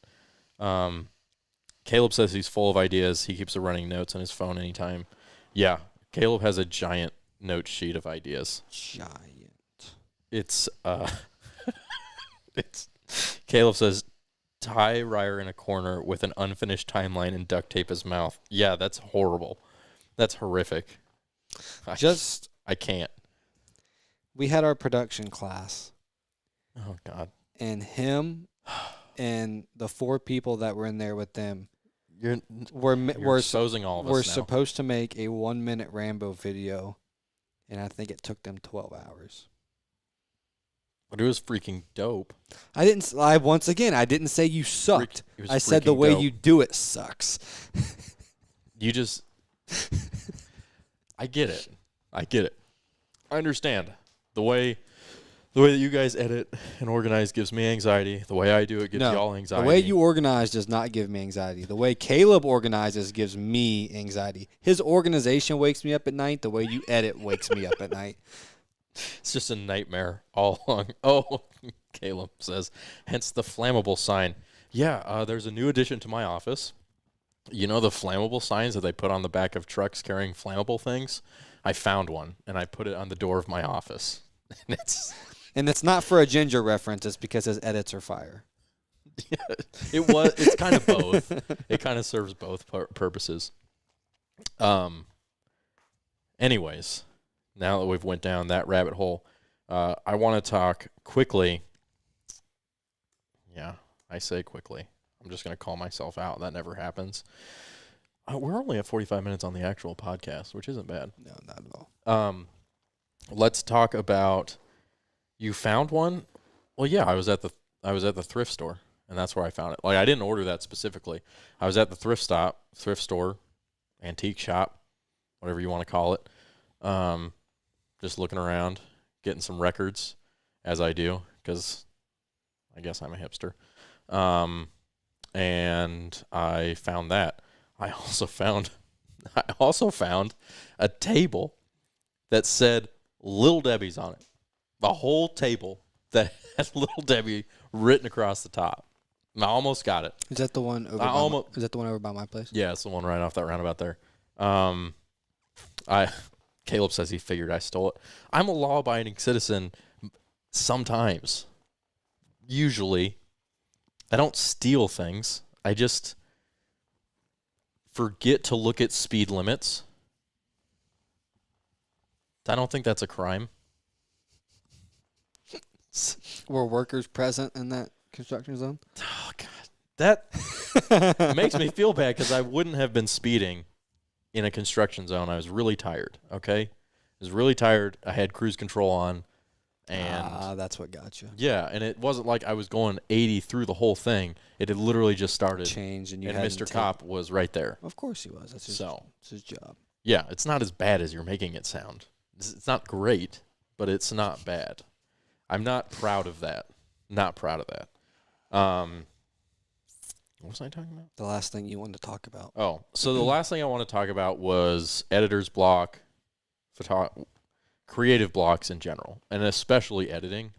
S2: Caleb says he's full of ideas. He keeps a running notes on his phone anytime. Yeah, Caleb has a giant note sheet of ideas.
S1: Giant.
S2: It's Caleb says tie Ryer in a corner with an unfinished timeline and duct tape his mouth. Yeah, that's horrible. That's horrific. I can't.
S1: We had our production class.
S2: Oh God.
S1: And him and the 4 people that were in there with them
S2: You're
S1: were
S2: exposing all of us
S1: we're
S2: now.
S1: supposed to make a 1-minute Rambo video, and I think it took them 12 hours.
S2: But it was freaking dope.
S1: I didn't say you sucked.
S2: It was
S1: I said the
S2: freaking
S1: way
S2: dope.
S1: you do it sucks.
S2: You just... I get it. I understand. The way that you guys edit and organize gives me anxiety. The way I do it gives y'all anxiety.
S1: The way you organize does not give me anxiety. The way Caleb organizes gives me anxiety. His organization wakes me up at night. The way you edit wakes me up at night.
S2: It's just a nightmare all along. Oh, Caleb says, hence the flammable sign. Yeah, there's a new addition to my office. You know the flammable signs that they put on the back of trucks carrying flammable things? I found one, and I put it on the door of my office.
S1: And it's not for a Ginger reference. It's because his edits are fire.
S2: Yeah, it's kind of both. It kind of serves both purposes. Anyways, now that we've went down that rabbit hole, I want to talk quickly. Yeah, I say quickly. I'm just going to call myself out. That never happens. We're only at 45 minutes on the actual podcast, which isn't bad.
S1: No, not at all.
S2: Let's talk about. You found one? Well, yeah, I was at the thrift store, and that's where I found it. Like, I didn't order that specifically. I was at the thrift store, antique shop, whatever you want to call it. Just looking around, getting some records, as I do, because I guess I'm a hipster. And I found that. I also found a table that said Little Debbie's on it. The whole table that has Little Debbie written across the top. I almost got it.
S1: Is that the one over? Is that the one over by my place?
S2: Yeah, it's the one right off that roundabout there. Caleb says he figured I stole it. I'm a law-abiding citizen sometimes. Usually. I don't steal things. I just forget to look at speed limits. I don't think that's a crime.
S1: Were workers present in that construction zone?
S2: Oh, God. That makes me feel bad because I wouldn't have been speeding in a construction zone. I was really tired, okay? I was really tired. I had cruise control on. And
S1: that's what got you.
S2: Yeah, and it wasn't like I was going 80 through the whole thing. It had literally just started.
S1: Change, and
S2: Mr. Cop was right there.
S1: Of course he was. That's his job.
S2: Yeah, it's not as bad as you're making it sound. It's not great, but it's not bad. I'm not proud of that. Not proud of that. What was I talking about?
S1: The last thing you wanted to talk about.
S2: Oh, so the last thing I want to talk about was editor's block, creative blocks in general, and especially editing.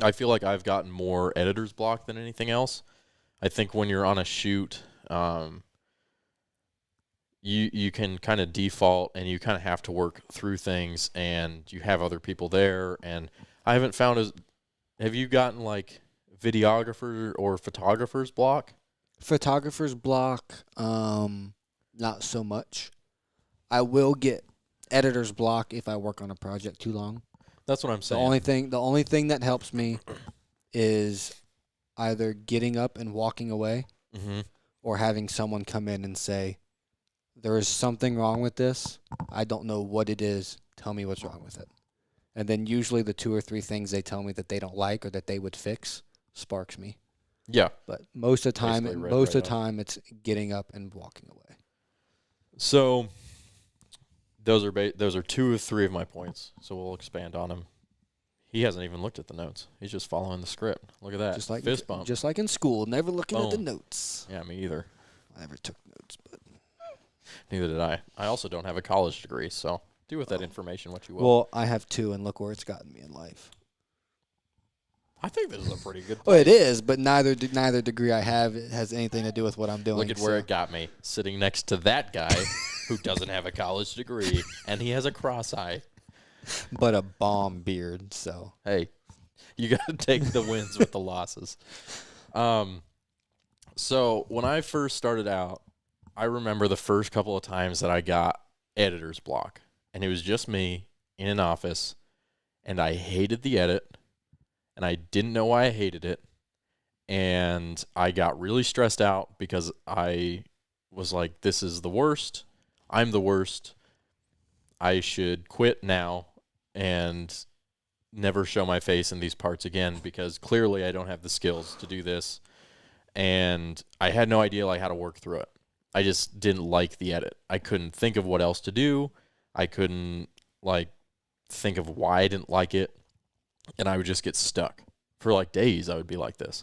S2: I feel like I've gotten more editor's block than anything else. I think when you're on a shoot, you can kind of default and you kind of have to work through things, and you have other people there. And I haven't found have you gotten like videographer or photographer's block?
S1: Photographer's block, not so much. I will get editor's block if I work on a project too long.
S2: That's what I'm saying.
S1: The only thing that helps me is either getting up and walking away, or having someone come in and say, there is something wrong with this. I don't know what it is. Tell me what's wrong with it. And then usually the 2 or 3 things they tell me that they don't like or that they would fix sparks me.
S2: Yeah.
S1: But most of the time,
S2: Basically
S1: it's getting up and walking away.
S2: So those are 2 or 3 of my points. So we'll expand on them. He hasn't even looked at the notes. He's just following the script. Look at that.
S1: Just like
S2: fist bump.
S1: Just like in school, never looking at the
S2: Boom.
S1: notes.
S2: Yeah, me either.
S1: I never took notes, but
S2: Neither did I. I also don't have a college degree, so do with that information what you will.
S1: well, I have 2, and look where it's gotten me in life.
S2: I think this is a pretty good
S1: Well, it is, but neither degree I have has anything to do with what I'm doing.
S2: Look at where it got me. Sitting next to that guy who doesn't have a college degree, and he has a cross eye.
S1: But a bomb beard, so.
S2: Hey, you got to take the wins with the losses. So when I first started out, I remember the first couple of times that I got editor's block, and it was just me in an office, and I hated the edit, and I didn't know why I hated it, and I got really stressed out because I was like, this is the worst. I'm the worst. I should quit now and never show my face in these parts again because clearly I don't have the skills to do this. And I had no idea like how to work through it. I just didn't like the edit. I couldn't think of what else to do. I couldn't like think of why I didn't like it. And I would just get stuck. For like days I would be like this.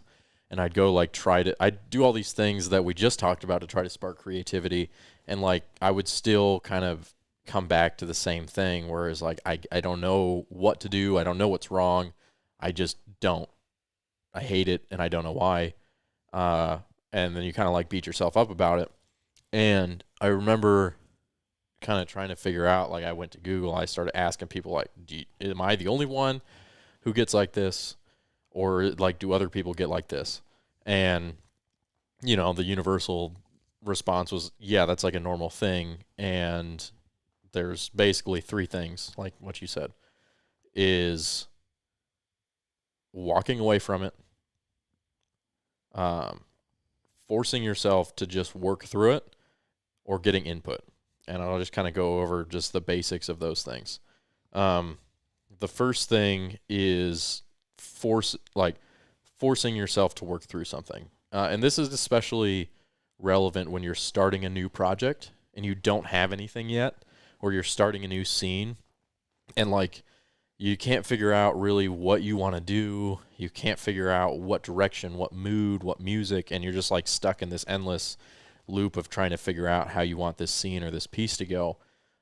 S2: And I'd go like I'd do all these things that we just talked about to try to spark creativity. And like I would still kind of come back to the same thing, whereas like I don't know what to do. I don't know what's wrong. I just don't. I hate it and I don't know why. And then you kind of like beat yourself up about it. And I remember kind of trying to figure out, like I went to Google, I started asking people like, am I the only one who gets like this? Or like, do other people get like this? And, you know, the universal response was, yeah, that's like a normal thing. And there's basically three things, like what you said, is walking away from it, forcing yourself to just work through it, or getting input. And I'll just kind of go over just the basics of those things. The first thing is forcing yourself to work through something. And this is especially relevant when you're starting a new project and you don't have anything yet, or you're starting a new scene and like you can't figure out really what you want to do. You can't figure out what direction, what mood, what music, and you're just like stuck in this endless loop of trying to figure out how you want this scene or this piece to go.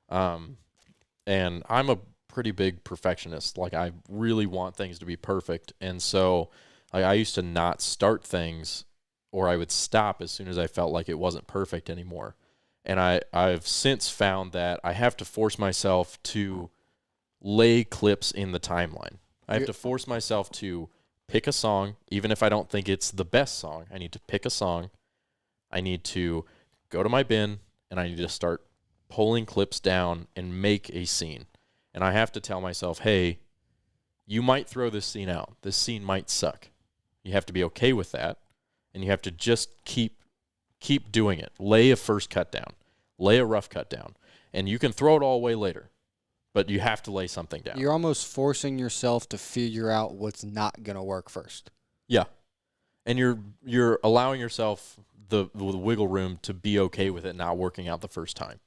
S2: And I'm a pretty big perfectionist. Like I really want things to be perfect. And so like I used to not start things, or I would stop as soon as I felt like it wasn't perfect anymore. And I've since found that I have to force myself to lay clips in the timeline. I have to force myself to pick a song, even if I don't think it's the best song. I need to pick a song. I need to go to my bin, and I need to start pulling clips down and make a scene. And I have to tell myself, hey, you might throw this scene out. This scene might suck. You have to be okay with that, and you have to just keep doing it. Lay a first cut down. Lay a rough cut down. And you can throw it all away later, but you have to lay something down.
S1: You're almost forcing yourself to figure out what's not going to work first.
S2: Yeah. And you're allowing yourself the wiggle room to be okay with it not working out the first time.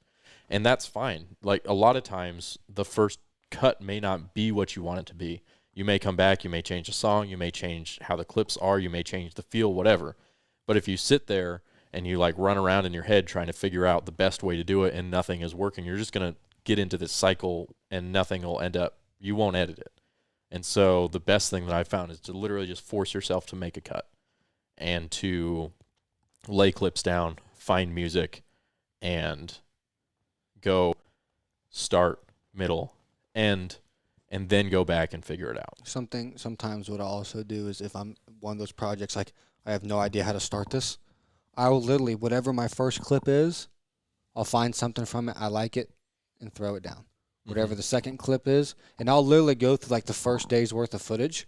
S2: And that's fine. Like a lot of times the first cut may not be what you want it to be. You may come back, you may change the song, you may change how the clips are, you may change the feel, whatever. But if you sit there and you like run around in your head trying to figure out the best way to do it and nothing is working, you're just going to get into this cycle and nothing will end up, you won't edit it. And so the best thing that I found is to literally just force yourself to make a cut and to lay clips down, find music, and go start, middle, end, and then go back and figure it out.
S1: Sometimes what I also do is if I'm one of those projects, like I have no idea how to start this, I will literally, whatever my first clip is, I'll find something from it, I like it, and throw it down. Whatever the second clip is, and I'll literally go through like the first day's worth of footage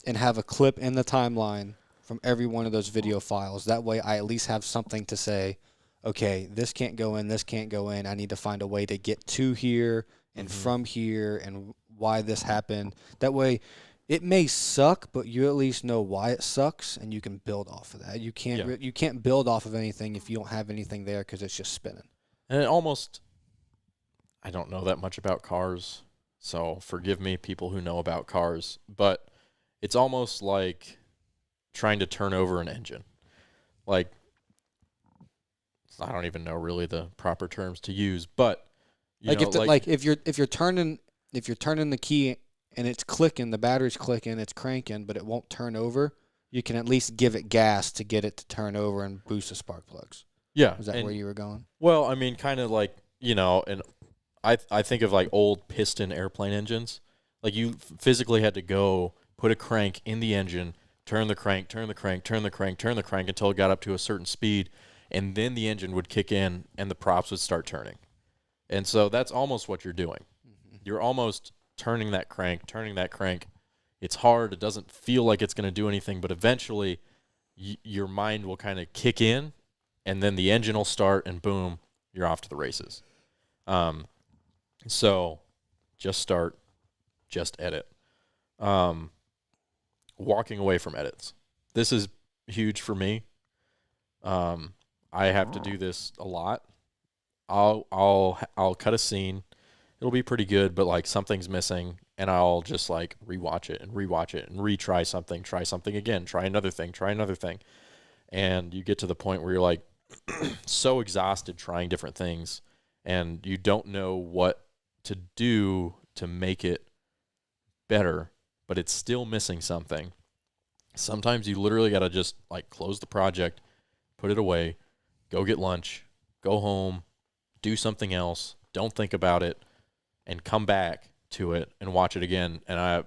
S1: and have a clip in the timeline from every one of those video files. That way I at least have something to say, okay, this can't go in, this can't go in. I need to find a way to get to here and from here and why this happened. That way it may suck, but you at least know why it sucks and you can build off of that. You can't build off of anything if you don't have anything there because it's just spinning.
S2: And it almost, I don't know that much about cars, so forgive me, people who know about cars, but it's almost like trying to turn over an engine. Like, I don't even know really the proper terms to use, but
S1: if you're turning the key and it's clicking, the battery's clicking, it's cranking, but it won't turn over, you can at least give it gas to get it to turn over and boost the spark plugs.
S2: Yeah.
S1: Is that where you were going?
S2: Well, I mean, kind of like, and I think of like old piston airplane engines. Like you physically had to go put a crank in the engine, turn the crank until it got up to a certain speed, and then the engine would kick in and the props would start turning. And so that's almost what you're doing. You're almost turning that crank. It's hard. It doesn't feel like it's going to do anything, but eventually your mind will kind of kick in, and then the engine will start, and boom, you're off to the races. So just start, just edit. Walking away from edits. This is huge for me. I have to do this a lot. I'll cut a scene. It'll be pretty good, but like something's missing, and I'll just like rewatch it and retry something, try something again, try another thing. And you get to the point where you're like so exhausted trying different things, and you don't know what to do to make it better, but it's still missing something. Sometimes you literally got to just like close the project, put it away, go get lunch, go home, do something else, don't think about it, and come back to it and watch it again. And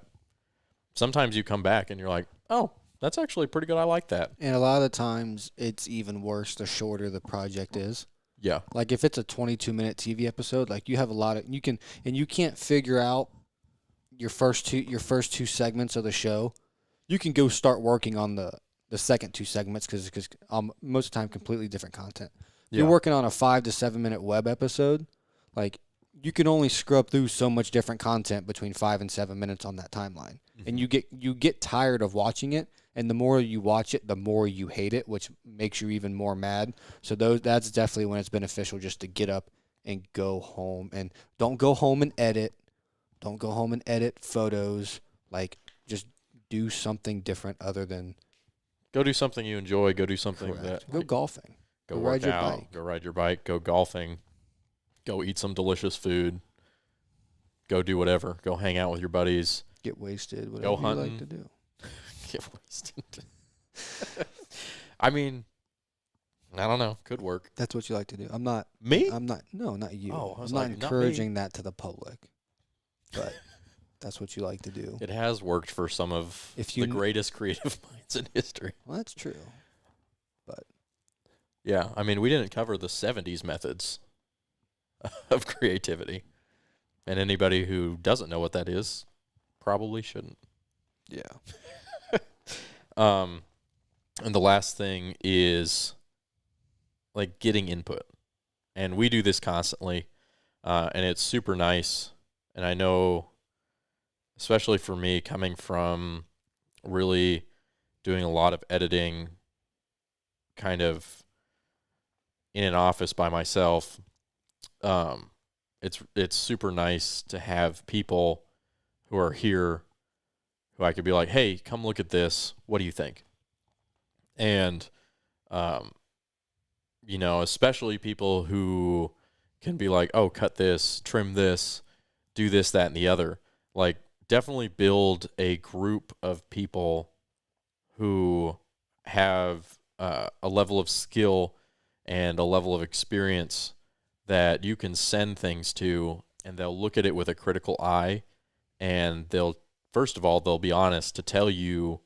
S2: sometimes you come back and you're like, oh, that's actually pretty good. I like that.
S1: And a lot of the times it's even worse the shorter the project is.
S2: Yeah.
S1: Like if it's a 22-minute TV episode, like you have a lot of you can't figure out your first two segments of the show. You can go start working on the second two segments because most of the time completely different content. If you're working on a 5 to 7 minute web episode, like you can only scrub through so much different content between 5 and 7 minutes on that timeline. Mm-hmm. And you get tired of watching it, and the more you watch it, the more you hate it, which makes you even more mad. So that's definitely when it's beneficial just to get up and go home. And don't go home and edit. Don't go home and edit photos. Like, just do something different other than...
S2: Go do something you enjoy. Go do something
S1: Correct.
S2: that...
S1: Go golfing.
S2: Go
S1: ride your
S2: out.
S1: bike.
S2: Go ride your bike. Go golfing. Go eat some delicious food. Go do whatever. Go hang out with your buddies.
S1: Get wasted. Whatever you like to do.
S2: Get wasted. I mean, I don't know. Could work.
S1: That's what you like to do. I'm not...
S2: Me?
S1: No, not you.
S2: Oh,
S1: I'm not encouraging that to the public. But that's what you like to do.
S2: It has worked for some of the greatest creative minds in history.
S1: Well, that's true. But
S2: yeah, I mean, we didn't cover the 70s methods of creativity. And anybody who doesn't know what that is probably shouldn't.
S1: Yeah.
S2: And the last thing is like getting input. And we do this constantly. And it's super nice. And I know, especially for me, coming from really doing a lot of editing kind of in an office by myself, it's super nice to have people who are here who I could be like, hey, come look at this. What do you think? And, especially people who can be like, oh, cut this, trim this, do this, that, and the other. Like, definitely build a group of people who have a level of skill and a level of experience that you can send things to, and they'll look at it with a critical eye, and they'll be honest to tell you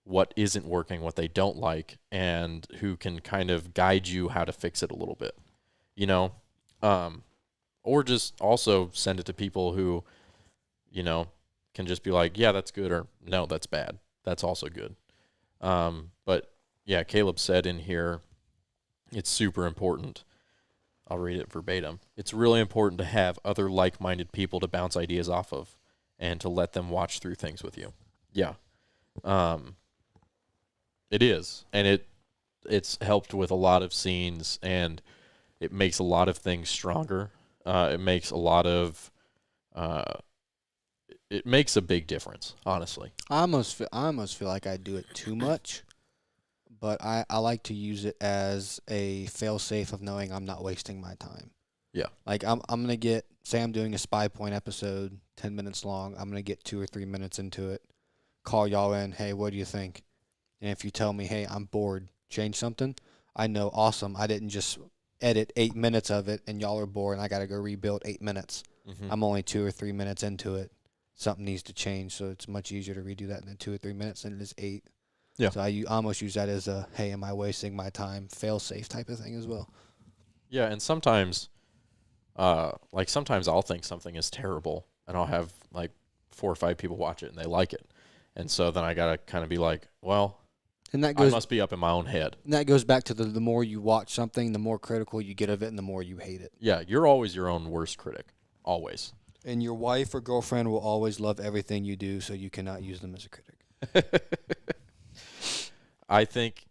S2: what isn't working, what they don't like, and who can kind of guide you how to fix it a little bit, or just also send it to people who, can just be like, yeah, that's good, or no, that's bad. That's also good. But yeah, Caleb said in here, it's super important. I'll read it verbatim. It's really important to have other like-minded people to bounce ideas off of and to let them watch through things with you. Yeah. It is. And it's helped with a lot of scenes, and it makes a lot of things stronger. It makes a big difference, honestly.
S1: I almost feel like I do it too much, but I like to use it as a fail-safe of knowing I'm not wasting my time.
S2: Yeah.
S1: Like I'm gonna say I'm doing a Spy Point episode, 10 minutes long. I'm gonna get 2 or 3 minutes into it. Call y'all in. Hey, what do you think? And if you tell me, hey, I'm bored, change something, I know, awesome. I didn't just edit 8 minutes of it and y'all are bored and I got to go rebuild 8 minutes. Mm-hmm. I'm only 2 or 3 minutes into it. Something needs to change, so it's much easier to redo that in 2 or 3 minutes than it is 8.
S2: Yeah.
S1: So I almost use that as a, hey, am I wasting my time, fail-safe type of thing as well.
S2: Yeah, and sometimes, sometimes I'll think something is terrible, and I'll have, 4 or 5 people watch it, and they like it. And so then I got to kind of be like, well,
S1: And that
S2: I
S1: goes
S2: must be up in my own head.
S1: and that goes back to the more you watch something, the more critical you get of it and the more you hate it.
S2: Yeah, you're always your own worst critic. Always.
S1: And your wife or girlfriend will always love everything you do, so you cannot use them as a critic.
S2: I think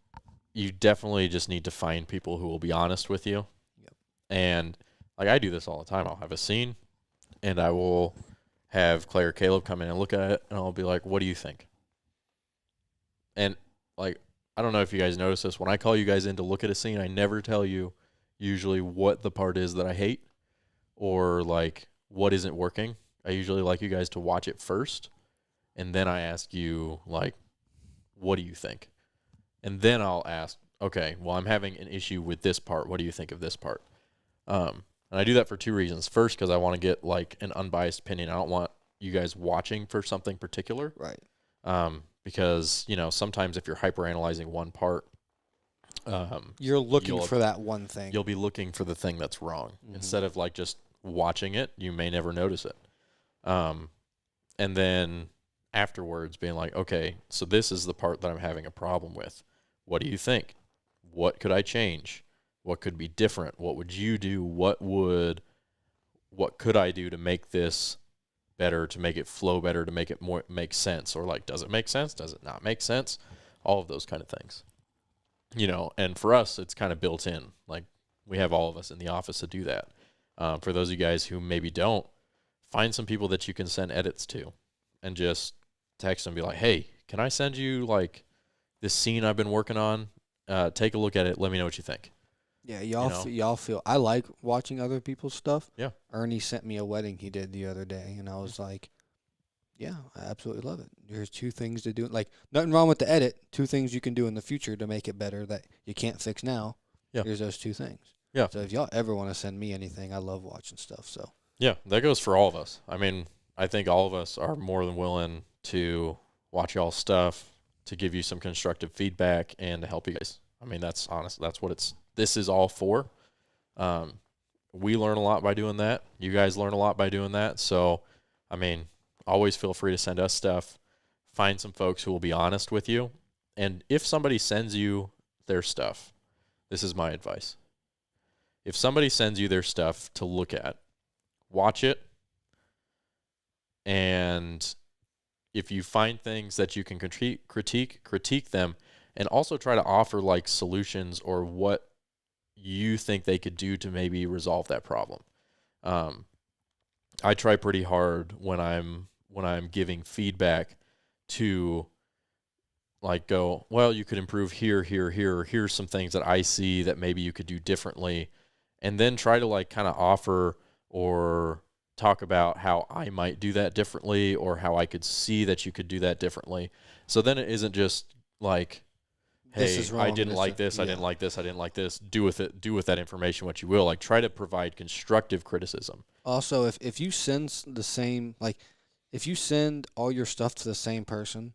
S2: you definitely just need to find people who will be honest with you.
S1: Yep.
S2: And like I do this all the time. I'll have a scene and I will have Claire or Caleb come in and look at it and I'll be like, what do you think? And like, I don't know if you guys notice this. When I call you guys in to look at a scene, I never tell you usually what the part is that I hate or like what isn't working. I usually like you guys to watch it first. And then I ask you like, what do you think? And then I'll ask, okay, well, I'm having an issue with this part. What do you think of this part? And I do that for two reasons. First, because I want to get like an unbiased opinion. I don't want you guys watching for something particular.
S1: Right.
S2: Because, you know, sometimes if you're hyperanalyzing one part,
S1: You're looking
S2: you'll-
S1: for that one thing.
S2: you'll be looking for the thing that's wrong.
S1: Mhm.
S2: Instead of like just watching it, you may never notice it. And then afterwards being like, okay, so this is the part that I'm having a problem with. What do you think? What could I change? What could be different? What would you do? What could I do to make this better, to make it flow better, to make it more make sense? Or like, does it make sense? Does it not make sense? All of those kind of things. You know, and for us, it's kind of built in. Like, we have all of us in the office to do that. For those of you guys who maybe don't, find some people that you can send edits to and just text them and be like, hey, can I send you like this scene I've been working on? Take a look at it. Let me know what you think.
S1: Yeah, y'all
S2: know?
S1: y'all feel. I like watching other people's stuff.
S2: Yeah.
S1: Ernie sent me a wedding he did the other day, and I was like, yeah, I absolutely love it. There's two things to do. Like, nothing wrong with the edit. Two things you can do in the future to make it better that you can't fix now.
S2: Yeah.
S1: Here's those two things.
S2: Yeah.
S1: So if y'all ever want to send me anything, I love watching stuff. So
S2: Yeah, that goes for all of us. I mean, I think all of us are more than willing to watch y'all's stuff, to give you some constructive feedback, and to help you guys. I mean, that's honest. That's what this is all for. We learn a lot by doing that. You guys learn a lot by doing that. So, I mean, always feel free to send us stuff. Find some folks who will be honest with you. And if somebody sends you their stuff, this is my advice. If somebody sends you their stuff to look at, watch it. And if you find things that you can critique them, and also try to offer like solutions or what you think they could do to maybe resolve that problem. I try pretty hard when I'm giving feedback to like go, well, you could improve here, or here's some things that I see that maybe you could do differently, and then try to like kind of offer or talk about how I might do that differently or how I could see that you could do that differently. So then it isn't just like,
S1: This
S2: hey,
S1: is wrong,
S2: I didn't
S1: this
S2: like
S1: is-
S2: this, I
S1: yeah.
S2: didn't like this, I didn't like this. Do with that information what you will. Like, try to provide constructive criticism.
S1: also, if you send the same, like, if you send all your stuff to the same person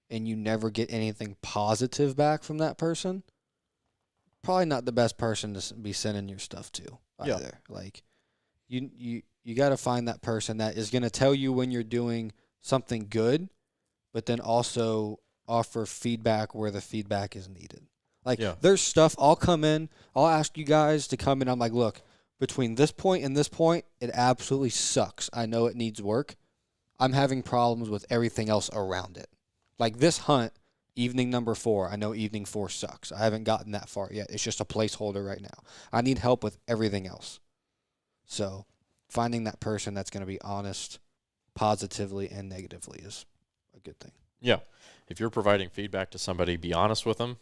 S1: and you never get anything positive back from that person, probably not the best person to be sending your stuff to
S2: Yeah.
S1: either. Like, you got to find that person that is going to tell you when you're doing something good, but then also offer feedback where the feedback is needed. Like,
S2: Yeah.
S1: there's stuff I'll come in, I'll ask you guys to come in. I'm like, look, between this point and this point, it absolutely sucks. I know it needs work. I'm having problems with everything else around it. Like this hunt, evening number 4, I know evening 4 sucks. I haven't gotten that far yet. It's just a placeholder right now. I need help with everything else. So finding that person that's going to be honest positively and negatively is a good thing.
S2: Yeah. If you're providing feedback to somebody, be honest with them.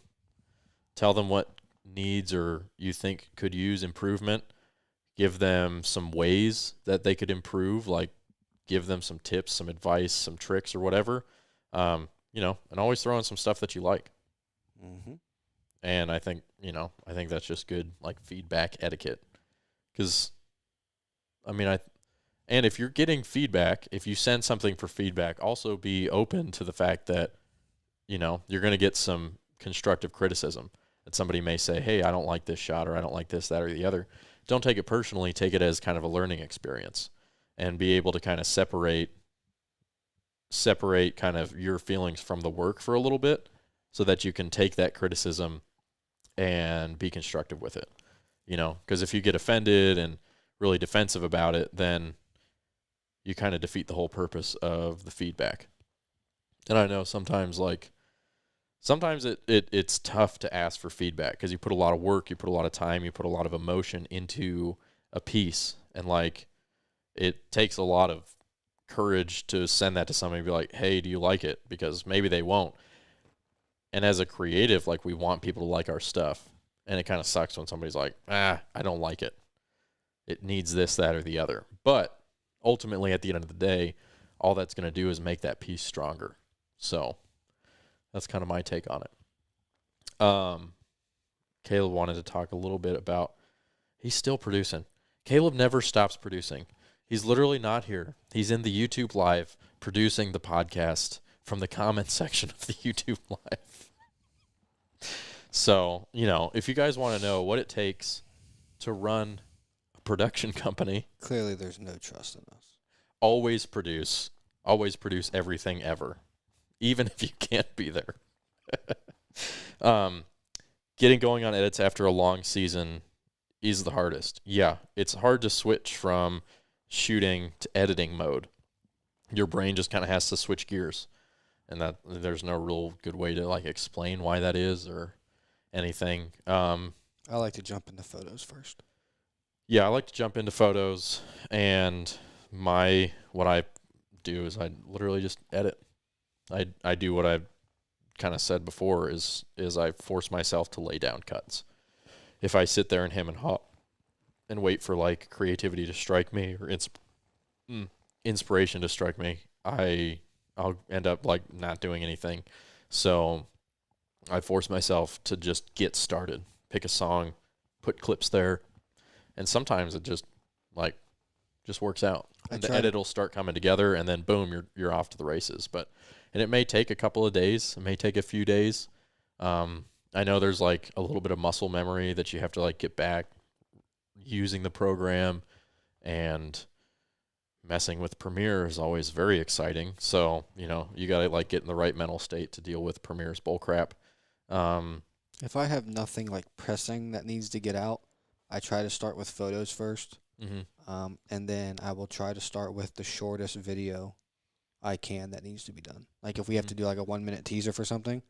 S2: Tell them what needs or you think could use improvement. Give them some ways that they could improve, like give them some tips, some advice, some tricks or whatever. You know, and always throw in some stuff that you like.
S1: Mm-hmm.
S2: And I think that's just good, like, feedback etiquette. Because, I mean, and if you're getting feedback, if you send something for feedback, also be open to the fact that, you know, you're going to get some constructive criticism. That somebody may say, hey, I don't like this shot, or I don't like this, that, or the other. Don't take it personally. Take it as kind of a learning experience and be able to kind of separate kind of your feelings from the work for a little bit so that you can take that criticism and be constructive with it. You know, because if you get offended and really defensive about it, then you kind of defeat the whole purpose of the feedback. And I know sometimes it's tough to ask for feedback because you put a lot of work, you put a lot of time, you put a lot of emotion into a piece, and like it takes a lot of courage to send that to somebody and be like, hey, do you like it? Because maybe they won't. And as a creative, like, we want people to like our stuff. And it kind of sucks when somebody's like, I don't like it. It needs this, that, or the other. But ultimately, at the end of the day, all that's going to do is make that piece stronger. So that's kind of my take on it. Caleb wanted to talk a little bit about, he's still producing. Caleb never stops producing. He's literally not here. He's in the YouTube live producing the podcast from the comment section of the YouTube live. So, you know, if you guys want to know what it takes to run a production company,
S1: Clearly, there's no trust in us.
S2: always produce everything ever, even if you can't be there. Getting going on edits after a long season is the hardest. Yeah, it's hard to switch from shooting to editing mode. Your brain just kind of has to switch gears, and that there's no real good way to like explain why that is or anything.
S1: I like to jump into photos first.
S2: Yeah, I like to jump into photos, and what I do is I literally just edit. I do what I kind of said before is I force myself to lay down cuts. If I sit there and hem and haw and wait for like creativity to strike me or inspiration to strike me, I'll end up like not doing anything. So I force myself to just get started, pick a song, put clips there, and sometimes it just works out. And the edit will start coming together, and then boom, you're off to the races. And it may take a couple of days, it may take a few days. I know there's like a little bit of muscle memory that you have to like get back using the program, and messing with Premiere is always very exciting. So, you know, you got to like get in the right mental state to deal with Premiere's bullcrap.
S1: If I have nothing like pressing that needs to get out, I try to start with photos first. And then I will try to start with the shortest video I can that needs to be done. Like if we have to do like a 1-minute teaser for something,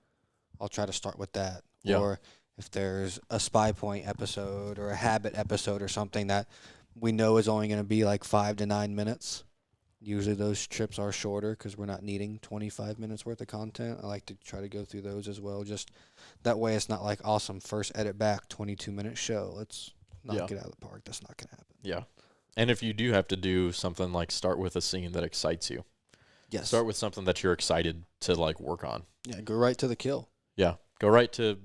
S1: I'll try to start with that.
S2: Yeah.
S1: Or if there's a spy point episode or a habit episode or something that we know is only going to be like 5 to 9 minutes. Usually those trips are shorter because we're not needing 25 minutes worth of content. I like to try to go through those as well. Just that way it's not like, awesome, first edit back, 22-minute show. Let's knock it out of the park. That's not going to happen.
S2: Yeah. And if you do have to do something, like start with a scene that excites you.
S1: Yes.
S2: Start with something that you're excited to like work on.
S1: Yeah, go right to the kill.
S2: Yeah. Go right to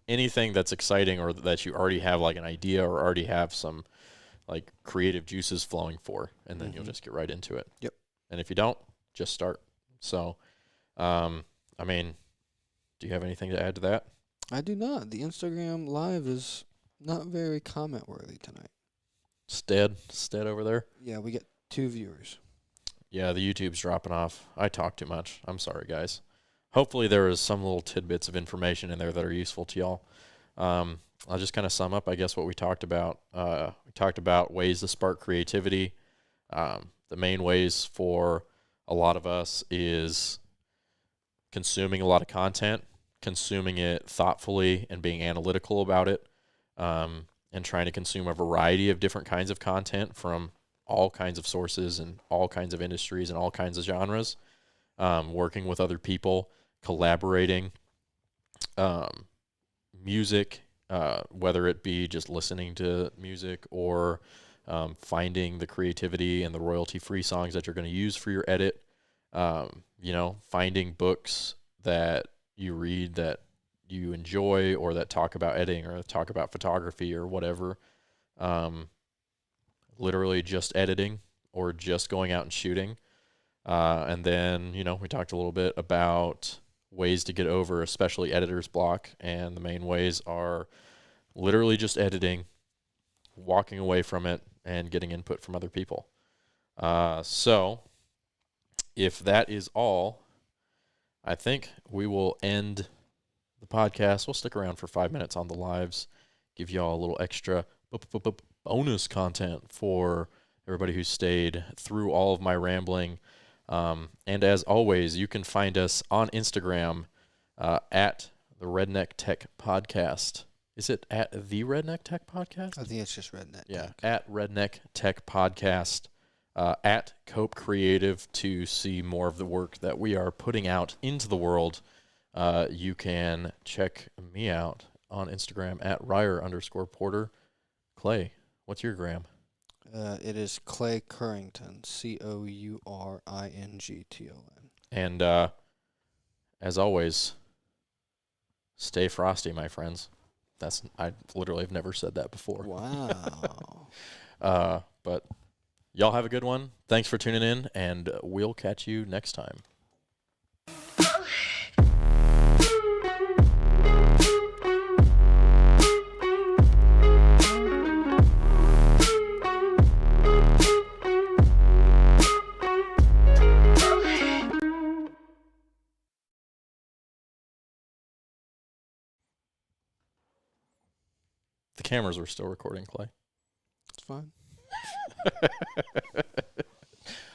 S2: anything that's exciting or that you already have like an idea or already have some like creative juices flowing for, and then you'll just get right into it.
S1: Yep.
S2: And if you don't, just start. So, I mean, do you have anything to add to that?
S1: I do not. The Instagram live is not very comment worthy tonight.
S2: Stead over there.
S1: Yeah, we get 2 viewers.
S2: Yeah, the YouTube's dropping off. I talk too much. I'm sorry, guys. Hopefully there is some little tidbits of information in there that are useful to y'all. I'll just kind of sum up, I guess, what we talked about. We talked about ways to spark creativity. The main ways for a lot of us is consuming a lot of content, consuming it thoughtfully and being analytical about it, and trying to consume a variety of different kinds of content from all kinds of sources and all kinds of industries and all kinds of genres, working with other people, collaborating, music, whether it be just listening to music or finding the creativity and the royalty-free songs that you're going to use for your edit, finding books that you read that you enjoy or that talk about editing or talk about photography or whatever. Literally just editing or just going out and shooting. And then, we talked a little bit about ways to get over especially editor's block, and the main ways are literally just editing, walking away from it, and getting input from other people. So if that is all, I think we will end the podcast. We'll stick around for 5 minutes on the lives, give y'all a little extra bonus content for everybody who stayed through all of my rambling. And as always, you can find us on Instagram at the Redneck Tech Podcast. Is it at the Redneck Tech Podcast?
S1: I think it's just Redneck.
S2: Yeah,
S1: Tech.
S2: at Redneck Tech Podcast. At Cope Creative to see more of the work that we are putting out into the world. You can check me out on Instagram at Ryer_Porter. Clay, what's your gram?
S1: It is Clay Currington, COURINGTON.
S2: And as always, stay frosty, my friends. I literally have never said that before.
S1: Wow.
S2: But y'all have a good one. Thanks for tuning in, and we'll catch you next time. The cameras were still recording, Clay.
S1: It's fine.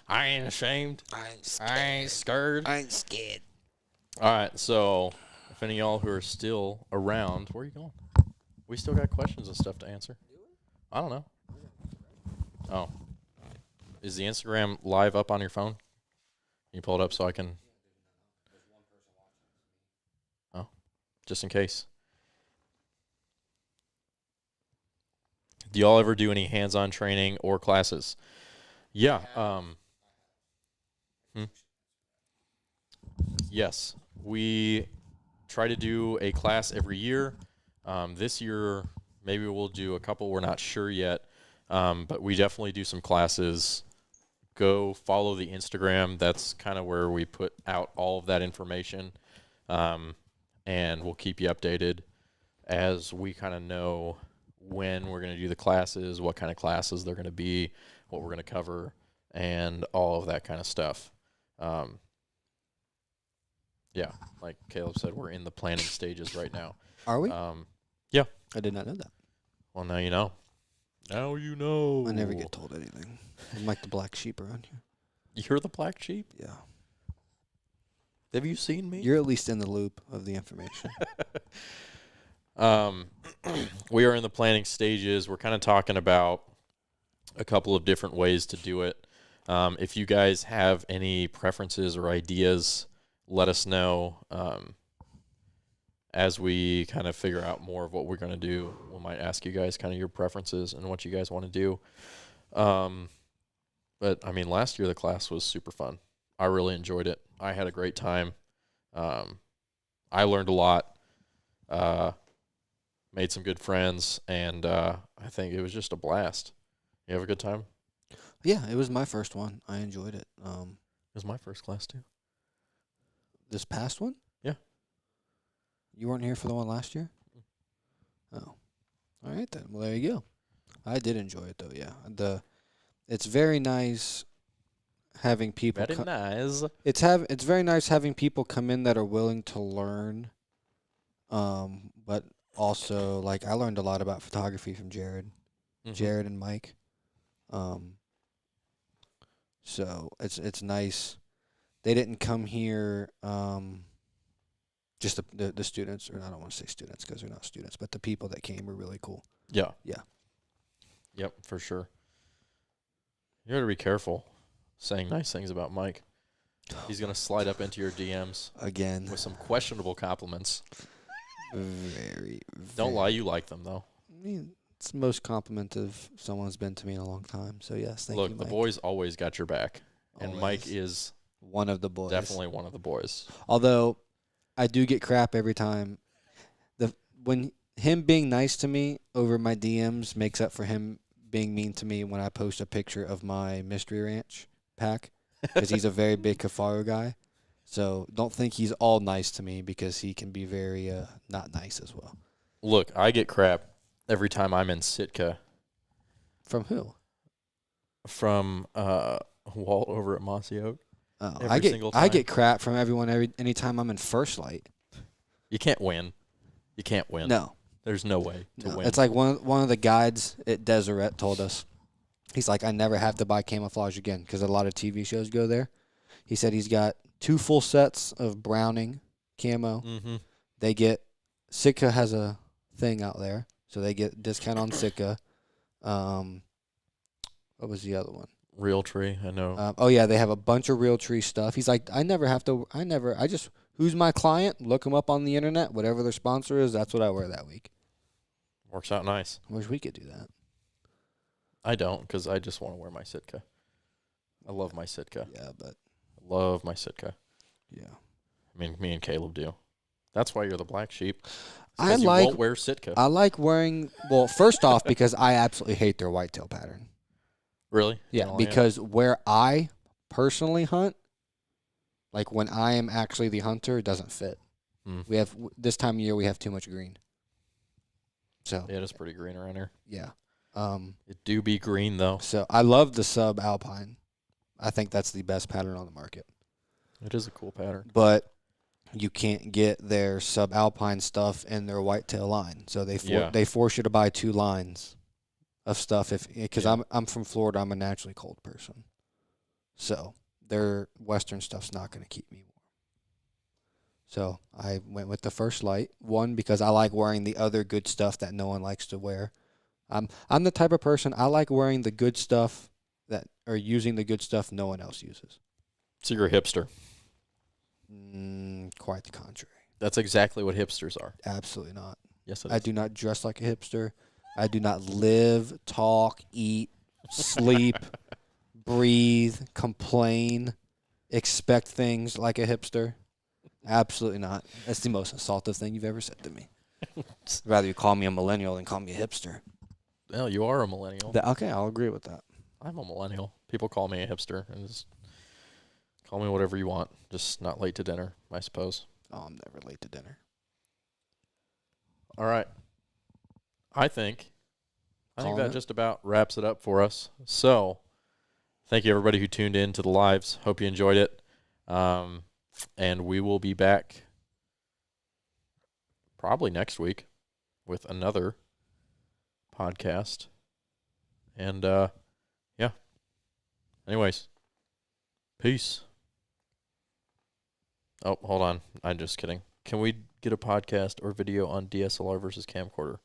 S2: I ain't ashamed. I ain't scared.
S1: I ain't scared.
S2: All right, so if any of y'all who are still around, where are you going? We still got questions and stuff to answer. I don't know. Oh. Is the Instagram live up on your phone? Can you pull it up so I can... Oh, just in case. Do y'all ever do any hands-on training or classes? Yeah. Yes. We try to do a class every year. This year, maybe we'll do a couple. We're not sure yet. But we definitely do some classes. Go follow the Instagram. That's kind of where we put out all of that information. And we'll keep you updated as we kind of know when we're going to do the classes, what kind of classes they're going to be, what we're going to cover, and all of that kind of stuff. Yeah, like Caleb said, we're in the planning stages right now.
S1: Are we?
S2: Yeah.
S1: I did not know that.
S2: Well, now you know. Now you know.
S1: I never get told anything. I'm like the black sheep around here.
S2: You're the black sheep?
S1: Yeah.
S2: Have you seen me?
S1: You're at least in the loop of the information.
S2: We are in the planning stages. We're kind of talking about a couple of different ways to do it. If you guys have any preferences or ideas, let us know. As we kind of figure out more of what we're going to do, we might ask you guys kind of your preferences and what you guys want to do. But, I mean, last year the class was super fun. I really enjoyed it. I had a great time. I learned a lot. Made some good friends, and I think it was just a blast. You have a good time?
S1: Yeah, it was my first one. I enjoyed it.
S2: It was my first class, too.
S1: This past one?
S2: Yeah.
S1: You weren't here for the one last year? Oh. All right, then. Well, there you go. I did enjoy it, though, yeah. It's very nice having people...
S2: Very nice.
S1: It's very nice having people come in that are willing to learn, but also, like, I learned a lot about photography from Jared.
S2: Mm-hmm.
S1: Jared and Mike. So it's nice. They didn't come here just the students, or I don't want to say students because they're not students, but the people that came were really cool.
S2: Yeah.
S1: Yeah.
S2: Yep, for sure. You got to be careful saying nice things about Mike. He's going to slide up into your DMs
S1: Again.
S2: with some questionable compliments.
S1: Very.
S2: Don't lie, you like them, though.
S1: I mean, it's the most complimentive someone's been to me in a long time. So, yes, thank you,
S2: Look,
S1: Mike.
S2: the boys always got your back. And
S1: Always.
S2: Mike is
S1: one of the boys.
S2: definitely one of the boys.
S1: Although, I do get crap every time. When him being nice to me over my DMs makes up for him being mean to me when I post a picture of my Mystery Ranch pack, because he's a very big Kafaru guy. So don't think he's all nice to me, because he can be very not nice as well.
S2: Look, I get crap every time I'm in Sitka
S1: From who?
S2: from Walt over at Mossy Oak.
S1: Oh,
S2: Every single time.
S1: I get crap from everyone anytime I'm in First Light.
S2: You can't win. You can't win.
S1: No.
S2: There's no way to
S1: No.
S2: win.
S1: It's like one of the guides at Deseret told us. He's like, I never have to buy camouflage again because a lot of TV shows go there. He said he's got 2 full sets of Browning camo.
S2: Mm-hmm.
S1: They get Sitka has a thing out there, so they get discount on Sitka. What was the other one?
S2: Real tree, I know.
S1: Oh yeah, they have a bunch of Real Tree stuff. He's like, I just who's my client? Look them up on the internet. Whatever their sponsor is, that's what I wear that week.
S2: Works out nice.
S1: I wish we could do that.
S2: I don't, because I just want to wear my Sitka. I love my Sitka.
S1: Yeah, but
S2: I love my Sitka.
S1: yeah.
S2: I mean, me and Caleb do. That's why you're the black sheep.
S1: I
S2: You
S1: like
S2: won't wear Sitka.
S1: I like wearing first off because I absolutely hate their whitetail pattern.
S2: Really?
S1: Yeah,
S2: Oh,
S1: because where I personally hunt, like when I am actually the hunter, it doesn't fit.
S2: Hmm.
S1: We have this time of year we have too much green. So
S2: Yeah, it is pretty green around here.
S1: yeah.
S2: It do be green, though.
S1: So I love the sub alpine. I think that's the best pattern on the market.
S2: It is a cool pattern.
S1: But you can't get their sub alpine stuff in their whitetail line. So they force you to buy 2 lines of stuff because I'm from Florida. I'm a naturally cold person. So their Western stuff's not going to keep me warm. So I went with the First Light. One, because I like wearing the other good stuff that no one likes to wear. I'm the type of person, I like wearing the good stuff or using the good stuff no one else uses.
S2: So you're a hipster.
S1: Quite the contrary.
S2: That's exactly what hipsters are.
S1: Absolutely not.
S2: Yes, it is.
S1: I do not dress like a hipster. I do not live, talk, eat, sleep, breathe, complain, expect things like a hipster. Absolutely not. That's the most assaultive thing you've ever said to me. I'd rather you call me a millennial than call me a hipster.
S2: Well, you are a millennial.
S1: Okay, I'll agree with that.
S2: I'm a millennial. People call me a hipster. And just call me whatever you want. Just not late to dinner, I suppose.
S1: Oh, I'm never late to dinner.
S2: All right. I think
S1: Calling
S2: that
S1: it?
S2: just about wraps it up for us. So, thank you everybody who tuned in to the lives. Hope you enjoyed it. And we will be back probably next week with another podcast. And yeah. Anyways, peace. Oh, hold on. I'm just kidding. Can we get a podcast or video on DSLR versus camcorder?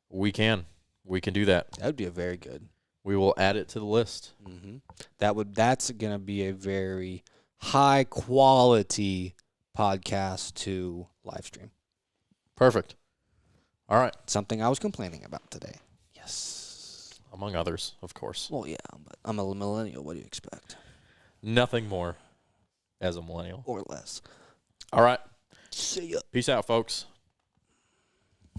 S2: We can. We can do that.
S1: That would be a very good.
S2: We will add it to the list.
S1: Mm-hmm. That's going to be a very high quality podcast to live stream.
S2: Perfect. All right.
S1: Something I was complaining about today. Yes.
S2: Among others, of course.
S1: Well, yeah, but I'm a millennial. What do you expect?
S2: Nothing more as a millennial.
S1: Or less.
S2: All right.
S1: See ya.
S2: Peace out, folks.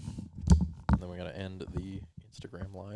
S2: And then we're going to end the Instagram live.